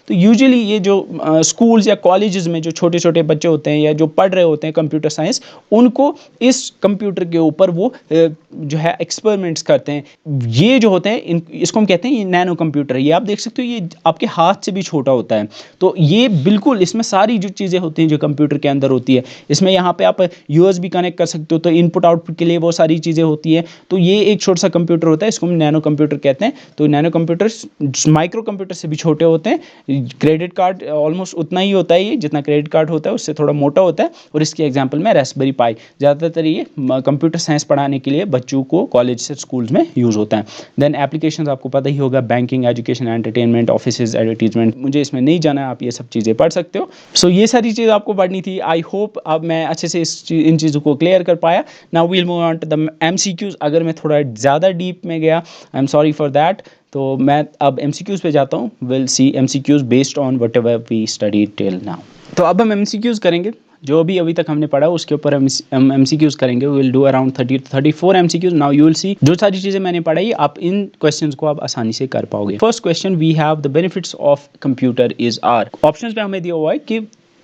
तो यूजुअली ये जो स्कूल्स या कॉलेजेस में जो छोटे छोटे बच्चे होते हैं या जो पढ़ रहे होते हैं कंप्यूटर साइंस, उनको इस कंप्यूटर के ऊपर वो जो है एक्सपेरिमेंट्स करते हैं। ये जो होते हैं इसको हम कहते हैं ये नैनो कंप्यूटर। ये आप देख सकते हो ये आपके हाथ से भी छोटा होता है। तो ये बिल्कुल इसमें सारी जो चीज़ें होती हैं जो कंप्यूटर के अंदर होती है, इसमें यहाँ पे आप यूएसबी कनेक्ट कर सकते हो, तो इनपुट आउटपुट के लिए वो सारी चीज़ें होती है। तो ये एक छोटा सा कंप्यूटर होता है, इसको हम नैनो कंप्यूटर कहते हैं। तो नैनो कंप्यूटर्स माइक्रो कंप्यूटर से भी छोटे होते हैं। क्रेडिट कार्ड ऑलमोस्ट उतना ही होता है, ये जितना क्रेडिट कार्ड होता है उससे थोड़ा मोटा होता है। और इसके एग्जांपल में रास्पबेरी पाई, ज़्यादातर ये कंप्यूटर साइंस पढ़ाने के लिए बच्चों को कॉलेज से स्कूल्स में यूज़ होता है। देन एप्लीकेशंस आपको पता ही होगा, banking, education, entertainment, offices, advertisement, मुझे इसमें नहीं जाना है, आप ये सब चीज़ें पढ़ सकते हो। सो ये सारी चीज़ आपको पढ़नी थी। आई होप अब मैं अच्छे से इन चीज़ों को क्लियर कर पाया। Now we'll move on to the MCQs. अगर मैं थोड़ा ज़्यादा डीप में गया, I am sorry for that. तो मैं अब एमसीक्यूज पे जाता हूँ। Will see MCQs based on whatever we study till now. तो अब हम एमसीक्यूज करेंगे, जो भी अभी तक हमने पढ़ा उसके ऊपर हम एमसीक्यूज करेंगे। Will do around 30 to 34 MCQs. Now you will सी जो सारी चीज़ें मैंने पढ़ाई आप इन क्वेश्चंस को आप आसानी से कर पाओगे। First question, we have the benefits of computer is are. Options पे हमें दिया हुआ है कि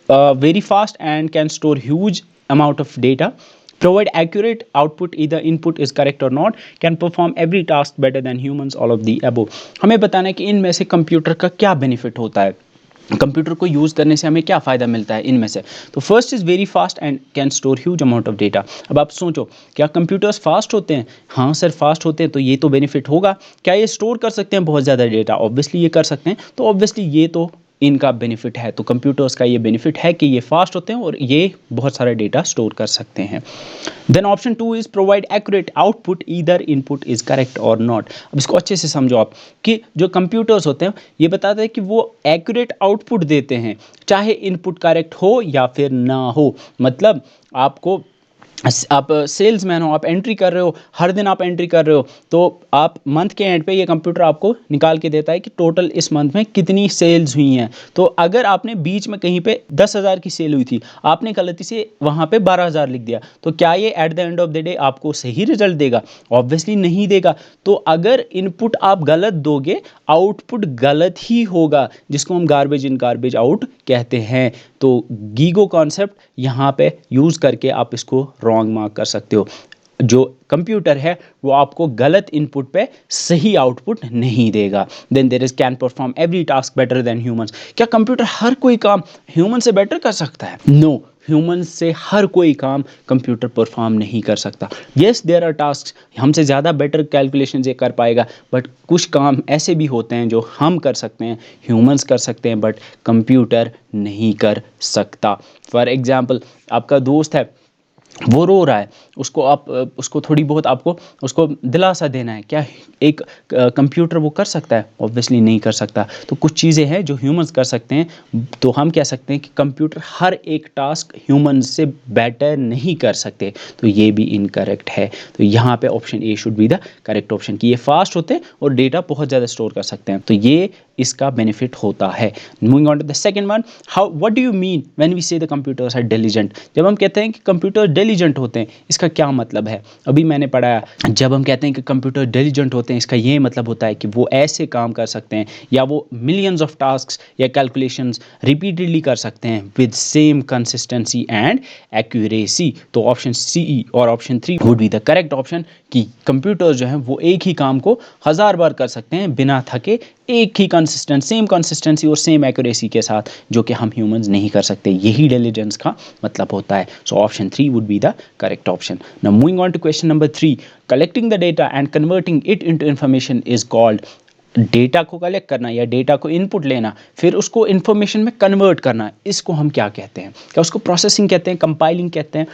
very fast and can store huge amount of data, provide accurate output, either input is correct or not, can perform every task better than humans, all of the above। हमें बताना है कि इनमें से कंप्यूटर का क्या बेनिफिट होता है, कंप्यूटर को यूज़ करने से हमें क्या फ़ायदा मिलता है इनमें से। तो first is very fast and can store huge amount of data. अब आप सोचो, क्या कंप्यूटर्स फास्ट होते हैं? हाँ सर फास्ट होते हैं, तो ये तो बेनिफिट होगा। क्या ये स्टोर कर सकते हैं बहुत ज़्यादा डेटा? ऑब्वियसली ये कर सकते हैं, तो ऑब्वियसली ये तो इनका बेनिफिट है। तो कंप्यूटर्स का ये बेनिफिट है कि ये फास्ट होते हैं और ये बहुत सारा डेटा स्टोर कर सकते हैं। Then option 2 is provide accurate output, either input is correct और नॉट। अब इसको अच्छे से समझो आप कि जो कंप्यूटर्स होते हैं ये बताते हैं कि वो एक्यूरेट आउटपुट देते हैं, चाहे इनपुट करेक्ट हो या फिर ना हो। मतलब आपको आप सेल्समैन हो, आप एंट्री कर रहे हो, हर दिन आप एंट्री कर रहे हो, तो आप मंथ के एंड पे ये कंप्यूटर आपको निकाल के देता है कि टोटल इस मंथ में कितनी सेल्स हुई हैं। तो अगर आपने बीच में कहीं पे 10,000 की सेल हुई थी, आपने गलती से वहाँ पे 12,000 लिख दिया, तो क्या ये at the end of the day आपको सही रिजल्ट देगा? ऑब्वियसली नहीं देगा। तो अगर इनपुट आप गलत दोगे, आउटपुट गलत ही होगा, जिसको हम गार्बेज इन गार्बेज आउट कहते हैं। तो गीगो कॉन्सेप्ट यहाँ पे यूज़ करके आप इसको रॉन्ग मार्क कर सकते हो। जो कंप्यूटर है वो आपको गलत इनपुट पे सही आउटपुट नहीं देगा। Then there is can perform every task better than humans. क्या कंप्यूटर हर कोई काम ह्यूमन से बेटर कर सकता है? नो, ह्यूमन से हर कोई काम कंप्यूटर परफॉर्म नहीं कर सकता। येस, देयर आर टास्क हमसे ज़्यादा बेटर कैलकुलेशन ये कर पाएगा, बट कुछ काम ऐसे भी होते हैं जो हम कर सकते हैं, ह्यूमंस कर सकते हैं, बट कंप्यूटर नहीं कर सकता। फॉर एग्जाम्पल, आपका दोस्त है, वो रो रहा है, उसको थोड़ी बहुत आपको उसको दिलासा देना है, क्या एक कंप्यूटर वो कर सकता है? ऑब्वियसली नहीं कर सकता। तो कुछ चीज़ें हैं जो ह्यूमंस कर सकते हैं, तो हम कह सकते हैं कि कंप्यूटर हर एक टास्क ह्यूमन से बेटर नहीं कर सकते। तो ये भी इनकरेक्ट है। तो यहाँ पे option A should be the correct option, कि ये फास्ट होते हैं और डेटा बहुत ज़्यादा स्टोर कर सकते हैं। तो ये इसका बेनिफिट होता है। Moving on to the second one, how what do you mean when we say the computers are diligent? जब हम कहते हैं कि कंप्यूटर डिलीजेंट होते हैं, इसका क्या मतलब है? अभी मैंने पढ़ाया, जब हम कहते हैं कि कंप्यूटर डिलीजेंट होते हैं, इसका ये मतलब होता है कि वो ऐसे काम कर सकते हैं या वो मिलियंस ऑफ टास्क्स या कैलकुलेशंस रिपीटेडली कर सकते हैं with same consistency and accuracy. तो ऑप्शन सी और option 3 would be the correct option, कि कंप्यूटर जो हैं वो एक ही काम को 1000 बार कर सकते हैं बिना थके, एक ही सेम कंसिस्टेंसी और सेम एक्यूरेसी के साथ, जो कि हम ह्यूमंस नहीं कर सकते। यही डिलीजेंस का मतलब होता है। So option 3 would be the correct option. Now moving on to question number 3, collecting the data and converting it into information is called. Data को कलेक्ट करना या डेटा को इनपुट लेना, फिर उसको इन्फॉर्मेशन में कन्वर्ट करना, इसको हम क्या कहते हैं? क्या उसको प्रोसेसिंग कहते हैं, कंपाइलिंग कहते हैं,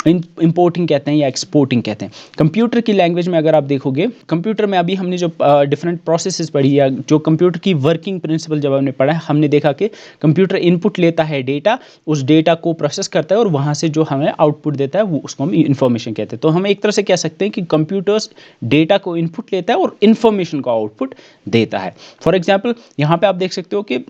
इंपोर्टिंग कहते हैं, या एक्सपोर्टिंग कहते हैं? कंप्यूटर की लैंग्वेज में अगर आप देखोगे, कंप्यूटर में अभी हमने जो डिफरेंट प्रोसेसेस पढ़ी या जो कंप्यूटर की वर्किंग प्रिंसिपल जब हमने पढ़ा है, हमने देखा कि कंप्यूटर इनपुट लेता है डेटा, उस डेटा को प्रोसेस करता है और वहाँ से जो हमें आउटपुट देता है वो उसको हम इंफॉर्मेशन कहते हैं। तो हम एक तरह से कह सकते हैं कि कंप्यूटर्स डेटा को इनपुट लेता है और इन्फॉर्मेशन को आउटपुट देता है। फॉर एग्जाम्पल, यहाँ पे आप देख सकते हो कि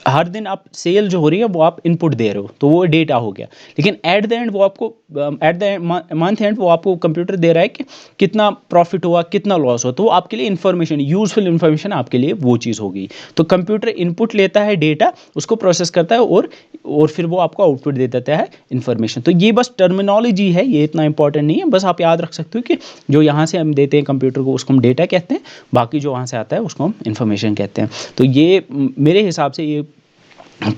हर दिन आप सेल जो हो रही है वो आप इनपुट दे रहे हो, तो वो डेटा हो गया। लेकिन एट द एंड वो आपको एट द मंथ एंड वो आपको कंप्यूटर दे रहा है कि कितना प्रॉफिट हुआ, कितना लॉस हुआ, तो वो आपके लिए इन्फॉर्मेशन, यूजफुल इन्फॉर्मेशन आपके लिए वो चीज़ होगी। तो कंप्यूटर इनपुट लेता है डेटा, उसको प्रोसेस करता है और फिर वो आपको आउटपुट दे देता है इन्फॉर्मेशन। तो ये बस टर्मिनोलॉजी है, ये इतना इंपॉर्टेंट नहीं है, बस आप याद रख सकते हो कि जो यहाँ से हम देते हैं कंप्यूटर को उसको हम डेटा कहते हैं, बाकी जो वहाँ से आता है उसको हम इन्फॉर्मेशन कहते हैं। तो ये मेरे हिसाब से ये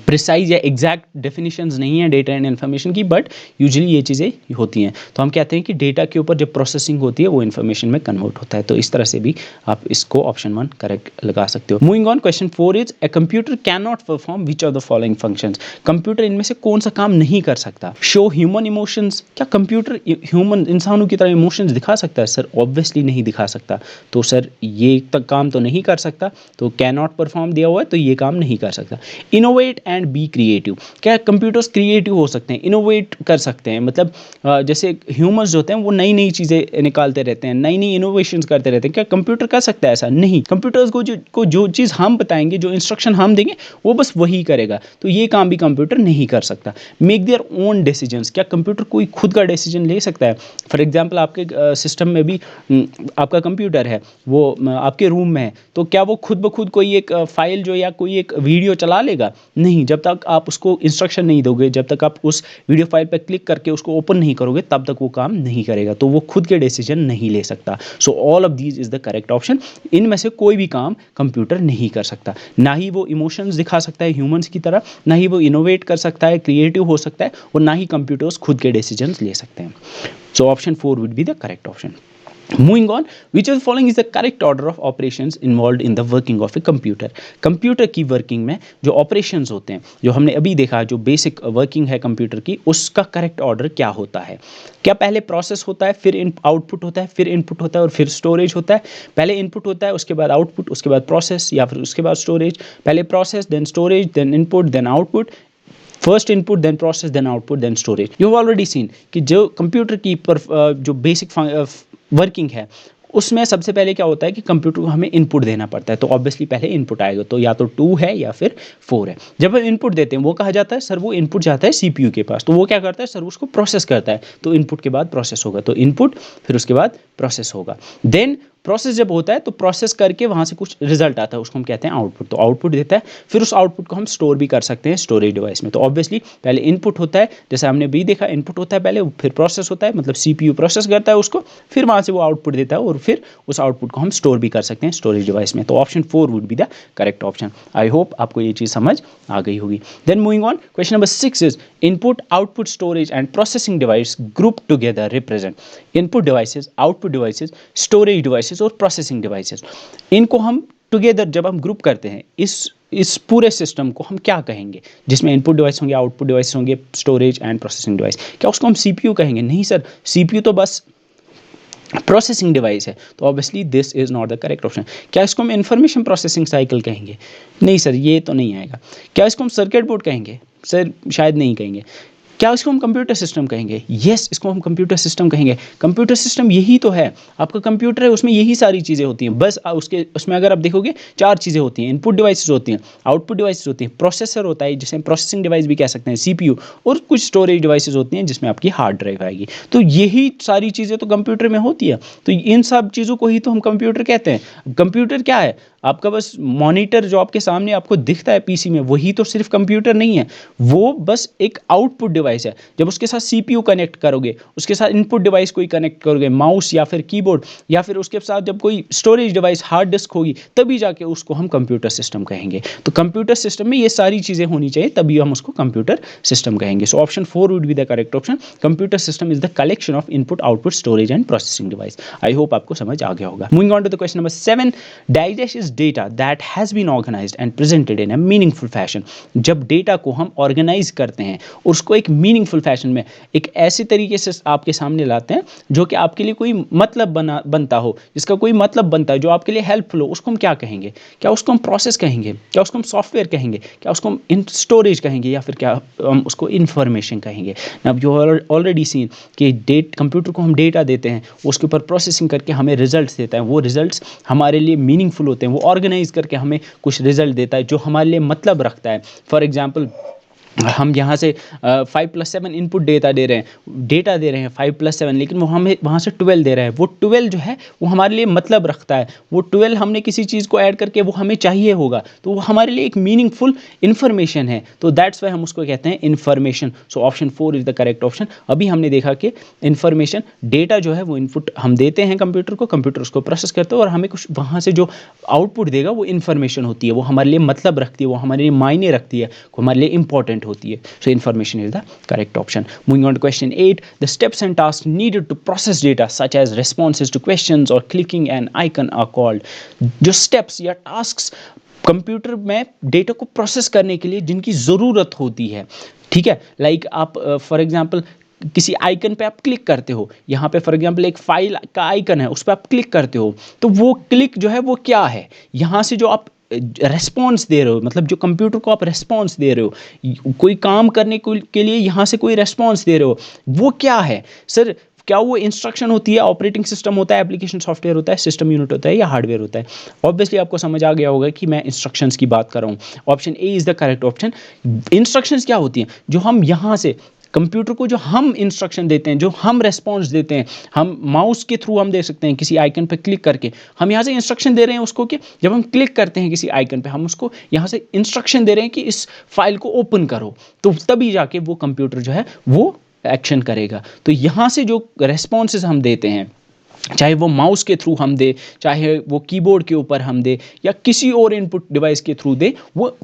प्रिसाइज या एग्जैक्ट डेफिनेशंस नहीं है डेटा एंड इन्फॉर्मेशन की, बट यूजुअली ये चीज़ें होती हैं। तो हम कहते हैं कि डेटा के ऊपर जब प्रोसेसिंग होती है वो इन्फॉर्मेशन में कन्वर्ट होता है। तो इस तरह से भी आप इसको ऑप्शन 1 करेक्ट लगा सकते हो। Moving on, question 4 is a computer can not perform which of the following functions? Computer इनमें से कौन सा काम नहीं कर सकता? Show human emotions. क्या कंप्यूटर ह्यूमन इंसानों की तरह इमोशंस दिखा सकता है? सर ऑब्वियसली नहीं दिखा सकता। तो सर ये तक काम तो नहीं कर सकता, तो कैन नॉट परफॉर्म दिया हुआ है, तो ये काम नहीं कर सकता। Innovate and be creative. क्या कंप्यूटर्स क्रिएटिव हो सकते हैं, इनोवेट कर सकते हैं? मतलब जैसे ह्यूमंस जो होते हैं वो नई नई चीज़ें निकालते रहते हैं, नई नई इनोवेशंस करते रहते हैं। क्या कंप्यूटर कर सकता है ऐसा? नहीं। कंप्यूटर्स को जो चीज़ हम बताएंगे, जो इंस्ट्रक्शन हम देंगे, वो बस वही करेगा। तो ये काम भी कंप्यूटर नहीं कर सकता। Make their own decisions. क्या कंप्यूटर कोई खुद का डिसीजन ले सकता है? फॉर एग्जाम्पल, आपके सिस्टम में भी आपका कंप्यूटर है, वो आपके रूम में है, तो क्या वो खुद ब खुद कोई एक फाइल जो या कोई एक वीडियो चला लेगा? नहीं। जब तक आप उसको इंस्ट्रक्शन नहीं दोगे, जब तक आप उस वीडियो फाइल पर क्लिक करके उसको ओपन नहीं करोगे, तब तक वो काम नहीं करेगा। तो वो खुद के डिसीजन नहीं ले सकता। So all of these is the correct option. इनमें से कोई भी काम कंप्यूटर नहीं कर सकता। ना ही वो इमोशंस दिखा सकता है ह्यूमंस की तरह, ना ही वो इनोवेट कर सकता है, क्रिएटिव हो सकता है, और ना ही कंप्यूटर्स खुद के डिसीजंस ले सकते हैं। सो option 4 would be the correct option. Moving on, which of the following is the correct order of operations involved in the working of a computer? Computer की वर्किंग में जो ऑपरेशंस होते हैं, जो हमने अभी देखा, जो बेसिक वर्किंग है कंप्यूटर की, उसका करेक्ट ऑर्डर क्या होता है? क्या पहले प्रोसेस होता है, फिर आउटपुट होता है, फिर इनपुट होता है और फिर स्टोरेज होता है? पहले इनपुट होता है, उसके बाद आउटपुट, उसके बाद प्रोसेस, या फिर उसके बाद स्टोरेज? पहले process, then storage, then input, then output? First input then process then output then storage. You have already seen कि जो कंप्यूटर की जो बेसिक वर्किंग है उसमें सबसे पहले क्या होता है कि कंप्यूटर को हमें इनपुट देना पड़ता है। तो ऑब्वियसली पहले इनपुट आएगा, तो या तो 2 है या फिर 4 है। जब हम इनपुट देते हैं वो कहा जाता है सर वो इनपुट जाता है सीपीयू के पास, तो वो क्या करता है सर उसको प्रोसेस करता है। तो इनपुट के बाद प्रोसेस होगा, तो इनपुट फिर उसके बाद प्रोसेस होगा। देन प्रोसेस जब होता है तो प्रोसेस करके वहाँ से कुछ रिजल्ट आता है, उसको हम कहते हैं आउटपुट। तो आउटपुट देता है, फिर उस आउटपुट को हम स्टोर भी कर सकते हैं स्टोरेज डिवाइस में। तो ऑब्वियसली पहले इनपुट होता है, जैसे हमने भी देखा इनपुट होता है पहले, फिर प्रोसेस होता है, मतलब सीपीयू प्रोसेस करता है उसको, फिर वहाँ से वो आउटपुट देता है और फिर उस आउटपुट को हम स्टोर भी कर सकते हैं स्टोरेज डिवाइस में। तो option 4 would be the correct option. I hope आपको ये चीज़ समझ आ गई होगी। Then moving on, question number 6 is input output storage and processing device group together represent. Input devices, output devices, storage devices और प्रोसेसिंग डिवाइसेज, इनको हम टुगेदर जब हम ग्रुप करते हैं इस पूरे सिस्टम को हम क्या कहेंगे, जिसमें इनपुट डिवाइस होंगे, आउटपुट डिवाइस होंगे, स्टोरेज एंड प्रोसेसिंग डिवाइस। क्या उसको हम सीपीयू कहेंगे? नहीं सर, सीपीयू तो बस प्रोसेसिंग डिवाइस है, तो obviously this is not the correct option. क्या इसको हम इंफॉर्मेशन प्रोसेसिंग साइकिल कहेंगे? नहीं सर, ये तो नहीं आएगा। क्या इसको हम सर्किट बोर्ड कहेंगे? सर शायद नहीं कहेंगे। क्या इसको हम कंप्यूटर सिस्टम कहेंगे? यस, इसको हम कंप्यूटर सिस्टम कहेंगे। कंप्यूटर सिस्टम यही तो है, आपका कंप्यूटर है, उसमें यही सारी चीज़ें होती हैं। बस उसमें अगर आप देखोगे 4 चीज़ें होती हैं, इनपुट डिवाइसेस होती हैं, आउटपुट डिवाइसेस होती हैं, प्रोसेसर होता है जिसे प्रोसेसिंग डिवाइस भी कह सकते हैं, सीपीयू, और कुछ स्टोरेज डिवाइसेस होती हैं जिसमें आपकी हार्ड ड्राइव आएगी। तो यही सारी चीज़ें तो कंप्यूटर में होती है, तो इन सब चीज़ों को ही तो हम कंप्यूटर कहते हैं। कंप्यूटर क्या है? आपका बस मॉनिटर जो आपके सामने आपको दिखता है पीसी में, वही तो सिर्फ कंप्यूटर नहीं है, वो बस एक आउटपुट डिवाइस है। जब उसके साथ सीपीयू कनेक्ट करोगे, उसके साथ इनपुट डिवाइस कोई कनेक्ट करोगे, माउस या फिर कीबोर्ड, या फिर उसके साथ जब कोई स्टोरेज डिवाइस हार्ड डिस्क होगी, तभी जाके उसको हम कंप्यूटर सिस्टम कहेंगे। तो कंप्यूटर सिस्टम में ये सारी चीज़ें होनी चाहिए, तभी हम उसको कंप्यूटर सिस्टम कहेंगे। So option 4 would be the correct option. Computer system is the collection of input, output, storage and processing device. I hope आपको समझ आ गया होगा। Moving on to the question number 7, digest is data that has been organised and presented in a meaningful fashion. जब data को हम organise करते हैं और उसको एक मीनिंगफुल फैशन में, एक ऐसे तरीके से आपके सामने लाते हैं जो कि आपके लिए कोई मतलब बनता हो, जिसका कोई मतलब बनता है, जो आपके लिए हेल्पफुल हो, उसको हम क्या कहेंगे? क्या उसको हम प्रोसेस कहेंगे? क्या उसको हम सॉफ्टवेयर कहेंगे? क्या उसको हम स्टोरेज कहेंगे? या फिर क्या हम उसको इन्फॉर्मेशन कहेंगे? अब जो ऑलरेडी सीन कि कंप्यूटर को हम डेटा देते हैं, उसके ऊपर प्रोसेसिंग करके हमें रिजल्ट्स देता है, वो रिजल्ट्स हमारे लिए मीनिंगफुल होते हैं, वो ऑर्गेनाइज करके हमें कुछ रिजल्ट देता है जो हमारे लिए मतलब रखता है। फॉर एग्जाम्पल, हम यहाँ से 5+7 इनपुट डेटा दे रहे हैं 5+7, लेकिन वो हमें वहाँ से 12 दे रहा है। वो 12 जो है वो हमारे लिए मतलब रखता है, वो 12 हमने किसी चीज़ को ऐड करके वो हमें चाहिए होगा, तो वो हमारे लिए एक मीनिंगफुल इन्फॉर्मेशन है। तो दैट्स वाई हम उसको कहते हैं information. So option 4 is the correct option. अभी हमने देखा कि इन्फॉर्मेशन, डेटा जो है वो इनपुट हम देते हैं कंप्यूटर को, कंप्यूटर उसको प्रोसेस करते हैं और हमें कुछ वहाँ से जो आउटपुट देगा वो इन्फॉर्मेशन होती है, वो हमारे लिए मतलब रखती है, वो हमारे लिए मायने रखती है, हमारे लिए इंपॉर्टेंट होती है। So information is the correct option. Moving on to question 8, the steps and tasks needed to process data such as responses to questions or clicking an icon are called. जो steps या tasks computer में data को process करने के लिए जिनकी ज़रूरत होती है, ठीक है, लाइक आप फॉर एग्जांपल किसी आइकन पे आप क्लिक करते हो, यहाँ पे फॉर एग्जांपल एक फाइल का आइकन है, उस पर आप क्लिक करते हो, तो वो क्लिक जो है वो क्या है? यहाँ से जो आप रेस्पॉन्स दे रहे हो, मतलब जो कंप्यूटर को आप रेस्पॉन्स दे रहे हो, कोई काम करने के लिए यहाँ से कोई रेस्पॉन्स दे रहे हो, वो क्या है सर? क्या वो इंस्ट्रक्शन होती है, ऑपरेटिंग सिस्टम होता है, एप्लीकेशन सॉफ्टवेयर होता है, सिस्टम यूनिट होता है, या हार्डवेयर होता है? ऑब्वियसली आपको समझ आ गया होगा कि मैं इंस्ट्रक्शंस की बात कर रहा हूँ। Option A is the correct option. Instructions क्या होती हैं? जो हम यहाँ से कंप्यूटर को जो हम इंस्ट्रक्शन देते हैं, जो हम रेस्पॉन्स देते हैं, हम माउस के थ्रू हम दे सकते हैं, किसी आइकन पे क्लिक करके हम यहाँ से इंस्ट्रक्शन दे रहे हैं उसको, कि जब हम क्लिक करते हैं किसी आइकन पे, हम उसको यहाँ से इंस्ट्रक्शन दे रहे हैं कि इस फाइल को ओपन करो, तो तभी जाके वो कंप्यूटर जो है वो एक्शन करेगा। तो यहाँ से जो रेस्पॉन्सेज हम देते हैं, चाहे वो माउस के थ्रू हम दे, चाहे वो कीबोर्ड के ऊपर हम दे, या किसी और इनपुट डिवाइस के थ्रू दे, वो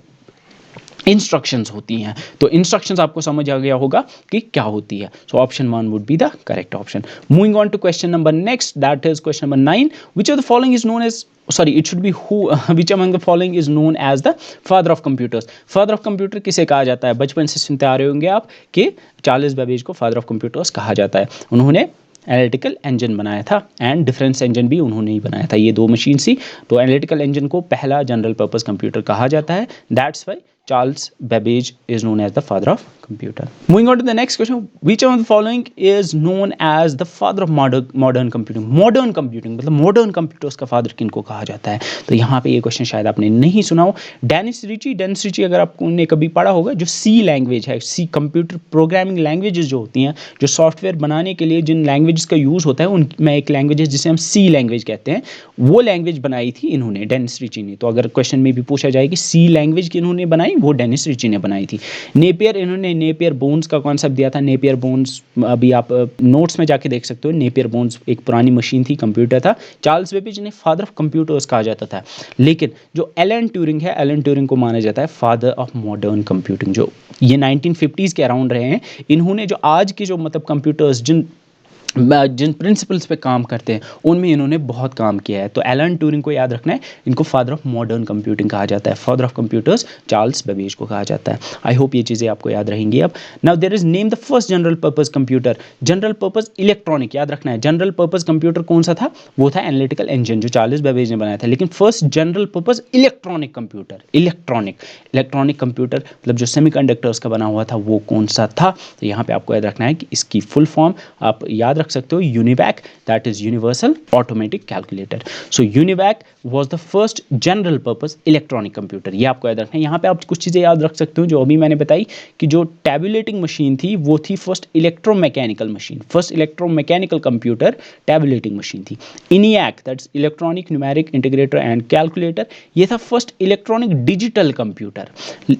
इंस्ट्रक्शंस होती हैं। तो इंस्ट्रक्शंस आपको समझ आ गया होगा कि क्या होती है। So option 1 would be the correct option. Moving on to question number next, that is question number 9, which of the following is known as, sorry it should be who, which among the following is known as the father of computers. Father of computer किसे कहा जाता है? बचपन से सुनते आ रहे होंगे आप कि चार्ल्स बेबेज को फादर ऑफ कंप्यूटर्स कहा जाता है। उन्होंने एनालिटिकल इंजन बनाया था एंड डिफरेंस इंजन भी उन्होंने ही बनाया था। ये 2 मशीन थी, तो एनालिटिकल इंजन को पहला जनरल पर्पस कंप्यूटर कहा जाता है। That's why Charles Babbage is known as the father of computer. Moving on to the next question, which of the following is known as the father of modern computing? Modern computing मतलब modern computers का father किनको कहा जाता है? तो यहाँ पे ये क्वेश्चन शायद आपने नहीं सुना हो. डेनिस रिची अगर आपने कभी पढ़ा होगा, जो सी लैंग्वेज है, सी कंप्यूटर प्रोग्रामिंग लैंग्वेजेस जो होती हैं, जो सॉफ्टवेयर बनाने के लिए जिन लैंग्वेजेस का यूज़ होता है, उनमें एक लैंग्वेज है जिसे हम सी लैंग्वेज कहते हैं. वो लैंग्वेज बनाई थी इन्होंने, डेनिस रिची ने. तो अगर क्वेश्चन में भी पूछा जाए कि सी लैंग्वेज की इन्होंने बनाई, वो डेनिस रिची ने बनाई थी. इन्होंने नेपियर बोन्स का कॉन्सेप्ट दिया था. नेपियर बोन्स अभी आप नोट्स में जाके देख सकते हो. नेपियर बोन्स एक पुरानी मशीन थी, कंप्यूटर था. चार्ल्स बेबेज ने फादर ऑफ कंप्यूटर्स कहा जाता था. लेकिन जो एलन ट्यूरिंग है, एलन ट्यूरिंग को माना जाता है फादर ऑफ मॉडर्न कंप्यूटिंग. जो ये 1950s के अराउंड रहे हैं, इन्होंने जो आज के जो मतलब कंप्यूटर्स जिन प्रिंसिपल्स पे काम करते हैं, उनमें इन्होंने बहुत काम किया है. तो एलन ट्यूरिंग को याद रखना है, इनको फादर ऑफ मॉडर्न कंप्यूटिंग कहा जाता है. Father of computers Charles Babbage को कहा जाता है. आई होप ये चीज़ें आपको याद रहेंगी. अब now there is name the first general purpose computer. General purpose electronic याद रखना है. जनरल पर्पस कंप्यूटर कौन सा था? वो था एनालिटिकल इंजन, जो चार्ल्स बेबेज ने बनाया था. लेकिन first general purpose electronic computer, electronic computer मतलब जो सेमीकंडक्टर्स का बना हुआ था, वो कौन सा था? तो यहाँ पे आपको याद रखना है कि इसकी फुल फॉर्म आप याद रख सकते हो, UNIVAC, that is universal automatic calculator. So UNIVAC was the first general purpose electronic computer. ये आपको याद रखना है. यहाँ पे आप कुछ चीज़ें याद रख सकते हो जो अभी मैंने बताई, कि जो टैबुलेटिंग मशीन थी वो थी first electromechanical machine. First electromechanical computer tabulating machine थी. ENIAC, that's electronic numeric integrator and calculator, ये था first electronic digital computer.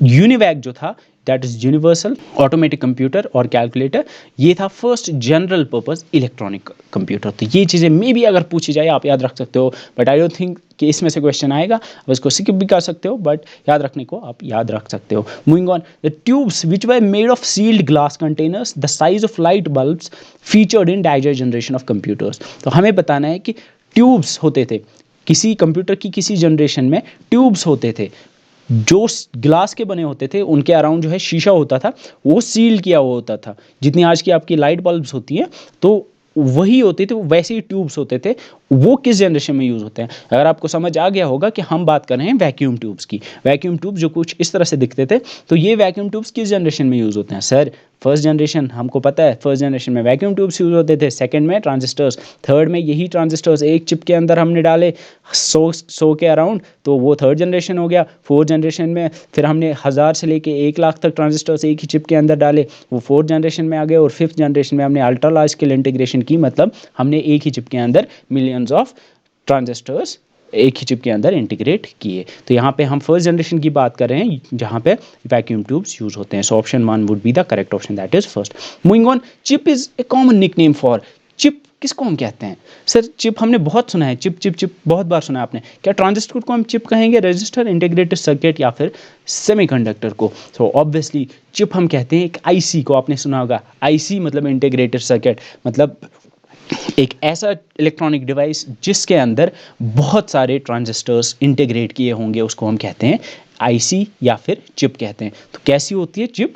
UNIVAC जो था, that is universal automatic computer और कैलकुलेटर, ये था first general purpose electronic computer. तो ये चीज़ें मे भी अगर पूछी जाए आप याद रख सकते हो, बट आई डोंट थिंक कि इसमें से क्वेश्चन आएगा. अब इसको स्किप भी कर सकते हो, बट याद रखने को आप याद रख सकते हो. Moving on, the tubes which were made of sealed glass containers the size of light bulbs featured in डाइजर जनरेशन ऑफ कंप्यूटर्स. तो हमें बताना है कि ट्यूब्स होते थे किसी कंप्यूटर की, किसी जनरेशन में ट्यूब्स होते थे जो ग्लास के बने होते थे. उनके अराउंड जो है शीशा होता था, वो सील किया हुआ होता था. जितनी आज की आपकी लाइट बल्ब्स होती हैं, तो वही होते थे, वैसे ही ट्यूब्स होते थे. वो किस जनरेशन में यूज़ होते हैं? अगर आपको समझ आ गया होगा कि हम बात कर रहे हैं वैक्यूम ट्यूब्स की. वैक्यूम ट्यूब्स जो कुछ इस तरह से दिखते थे, तो ये वैक्यूम ट्यूब्स किस जनरेशन में यूज़ होते हैं? सर फर्स्ट जनरेशन, हमको पता है फर्स्ट जनरेशन में वैक्यूम ट्यूब्स यूज़ होते थे. सेकंड में ट्रांजिस्टर्स, थर्ड में यही ट्रांजिस्टर्स एक चिप के अंदर हमने डाले 100 के अराउंड, तो वो थर्ड जनरेशन हो गया. फोर्थ जनरेशन में फिर हमने 1000 से लेके 1 लाख तक ट्रांजिस्टर्स एक ही चिप के अंदर डाले, वो फोर्थ जनरेशन में आ गए. और फिफ्थ जनरेशन में हमने अल्ट्रा लार्ज स्केल इंटीग्रेशन की, मतलब हमने एक ही चिप के अंदर मिलियंस ऑफ ट्रांजिस्टर्स एक ही चिप के अंदर इंटीग्रेट किए. तो यहाँ पे हम फर्स्ट जनरेशन की बात कर रहे हैं जहाँ पे वैक्यूम ट्यूब्स यूज होते हैं. सो option 1 would be the correct option, that is first. Moving on, chip is a common nickname for. Chip किसको हम कहते हैं? सर चिप हमने बहुत सुना है, चिप चिप चिप बहुत बार सुना है आपने. क्या ट्रांजिस्टर को हम चिप कहेंगे, रजिस्टर, इंटीग्रेटेड सर्किट, या फिर सेमीकंडक्टर को? सो ऑब्वियसली चिप हम कहते हैं एक आईसी को. आपने सुना होगा आईसी मतलब इंटीग्रेटेड सर्किट, मतलब एक ऐसा इलेक्ट्रॉनिक डिवाइस जिसके अंदर बहुत सारे ट्रांजिस्टर्स इंटीग्रेट किए होंगे, उसको हम कहते हैं आईसी या फिर चिप कहते हैं. तो कैसी होती है चिप?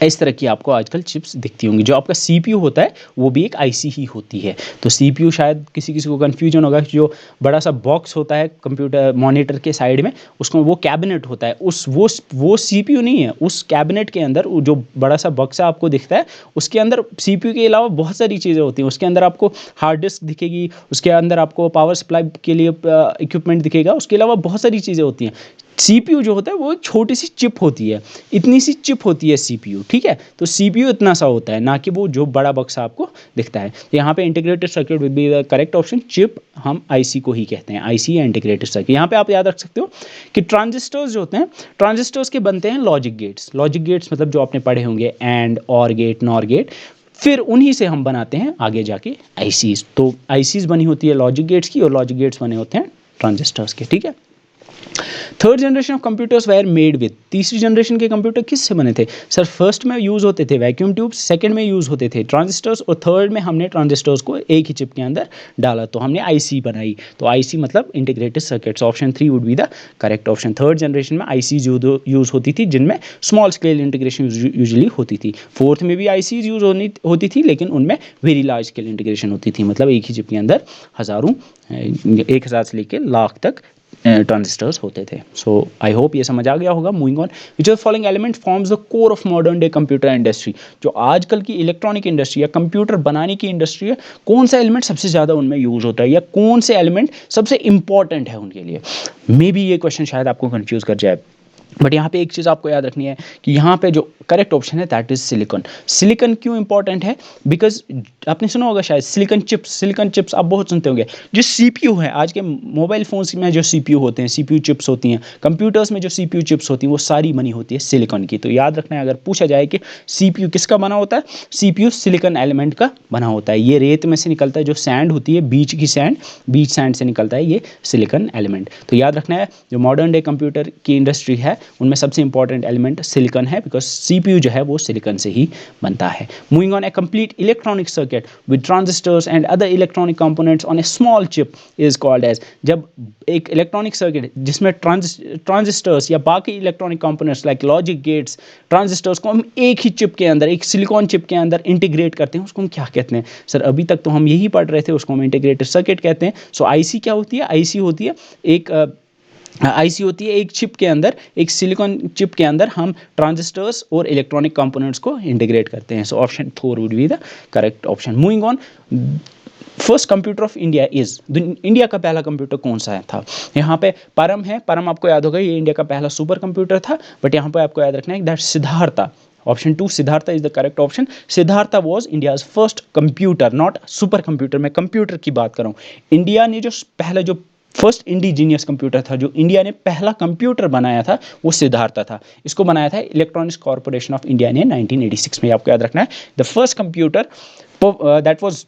इस तरह की आपको आजकल चिप्स दिखती होंगी. जो आपका सीपीयू होता है वो भी एक आईसी ही होती है. तो सीपीयू शायद किसी किसी को कन्फ्यूजन होगा, जो बड़ा सा बॉक्स होता है कंप्यूटर मॉनिटर के साइड में, उसको वो कैबिनेट होता है. वो सीपीयू नहीं है. उस कैबिनेट के अंदर जो बड़ा सा बक्सा आपको दिखता है, उसके अंदर सीपीयू के अलावा बहुत सारी चीज़ें होती हैं. उसके अंदर आपको हार्ड डिस्क दिखेगी, उसके अंदर आपको पावर सप्लाई के लिए इक्विपमेंट दिखेगा, उसके अलावा बहुत सारी चीज़ें होती हैं. सीपीयू जो होता है वो एक छोटी सी चिप होती है, इतनी सी चिप होती है सीपीयू, ठीक है. तो सीपीयू इतना सा होता है, ना कि वो जो बड़ा बक्सा आपको दिखता है. तो यहाँ पे integrated circuit will be the correct option. Chip हम आईसी को ही कहते हैं, आईसी या इंटीग्रेटेड सर्किट. यहाँ पे आप याद रख सकते हो कि ट्रांजिस्टर्स जो होते हैं, ट्रांजिस्टर्स के बनते हैं लॉजिक गेट्स. लॉजिक गेट्स मतलब जो आपने पढ़े होंगे, एंड, और गेट, नॉर गेट. फिर उन्हीं से हम बनाते हैं आगे जाके आईसीज. तो आईसीज बनी होती है लॉजिक गेट्स की, और लॉजिक गेट्स बने होते हैं ट्रांजिस्टर्स के, ठीक है. Third generation of computers were made with. तीसरी जनरेशन के कंप्यूटर किससे बने थे? सर फर्स्ट में यूज़ होते थे वैक्यूम ट्यूब्स, सेकंड में यूज़ होते थे ट्रांजिस्टर्स, और थर्ड में हमने ट्रांजिस्टर्स को एक ही चिप के अंदर डाला, तो हमने आईसी बनाई. तो आईसी मतलब integrated circuits. Option 3 would be the correct option. Third generation में आईसी यूज़ होती थी, जिनमें स्मॉल स्केल इंटीग्रेशन यूजुअली होती थी. फोर्थ में भी आईसी यूज़ होती थी, लेकिन उनमें वेरी लार्ज स्केल इंटीग्रेशन होती थी, मतलब एक ही चिप के अंदर हज़ारों, 1000 से लेकर लाख तक ट्रांजिस्टर्स होते थे। सो आई होप ये समझ आ गया होगा। Moving on, which of the following element forms the core of modern day computer industry. जो आजकल की इलेक्ट्रॉनिक इंडस्ट्री या कंप्यूटर बनाने की इंडस्ट्री है, कौन सा एलिमेंट सबसे ज़्यादा उनमें यूज होता है या कौन से एलिमेंट सबसे इंपॉर्टेंट है उनके लिए। मे बी ये क्वेश्चन शायद आपको कंफ्यूज कर जाए, बट यहाँ पे एक चीज़ आपको याद रखनी है कि यहाँ पे जो करेक्ट ऑप्शन है दैट इज सिलिकॉन। सिलिकॉन क्यों इंपॉर्टेंट है? बिकॉज आपने सुना होगा शायद सिलिकॉन चिप्स आप बहुत सुनते होंगे। जो सीपीयू है आज के मोबाइल फोन्स में, जो सीपीयू होते हैं, सीपीयू चिप्स होती हैं, कंप्यूटर्स में जो सीपीयू चिप्स होती हैं, वो सारी बनी होती है सिलिकॉन की। तो याद रखना है, अगर पूछा जाए कि सीपीयू किसका बना होता है, सीपीयू सिलिकॉन एलिमेंट का बना होता है। ये रेत में से निकलता है, जो सैंड होती है, बीच सैंड से निकलता है ये सिलिकॉन एलिमेंट। तो याद रखना है, जो मॉडर्न डे कंप्यूटर की इंडस्ट्री है उनमें सबसे इंपॉर्टेंट एलिमेंट सिलिकॉन है, बिकॉज सीपीयू जो है वो सिलिकॉन से ही बनता है। Moving on, a complete electronic circuit with transistors and other electronic components on a small chip is called as. जब एक इलेक्ट्रॉनिक सर्किट जिसमें ट्रांजिस्टर्स या बाकी electronic components like logic gates, transistors को हम एक ही चिप के अंदर, एक सिलिकॉन चिप के अंदर इंटीग्रेट करते हैं, उसको हम क्या कहते हैं? सर अभी तक तो हम यही पढ़ रहे थे, उसको हम इंटीग्रेटेड सर्किट कहते हैं। सो आईसी क्या होती है? आईसी होती है एक चिप के अंदर, एक सिलिकॉन चिप के अंदर हम ट्रांजिस्टर्स और इलेक्ट्रॉनिक कंपोनेंट्स को इंटीग्रेट करते हैं। सो option 4 would be the correct option. Moving on, first computer of India is, India का पहला कंप्यूटर कौन सा था? यहाँ पे परम है, परम आपको याद होगा, ये इंडिया का पहला सुपर कंप्यूटर था। बट यहाँ पे आपको याद रखना है that Siddhartha, option 2 Siddhartha is the correct option. Siddhartha was India's first computer, not super computer. मैं कंप्यूटर की बात कर रहा हूँ। इंडिया ने जो पहला, जो फर्स्ट इंडिजीनियस कंप्यूटर था, जो इंडिया ने पहला कंप्यूटर बनाया था, वो सिद्धार्था था। इसको बनाया था इलेक्ट्रॉनिक्स कॉर्पोरेशन ऑफ इंडिया ने 1986 में। आपको याद रखना है, the first computer that was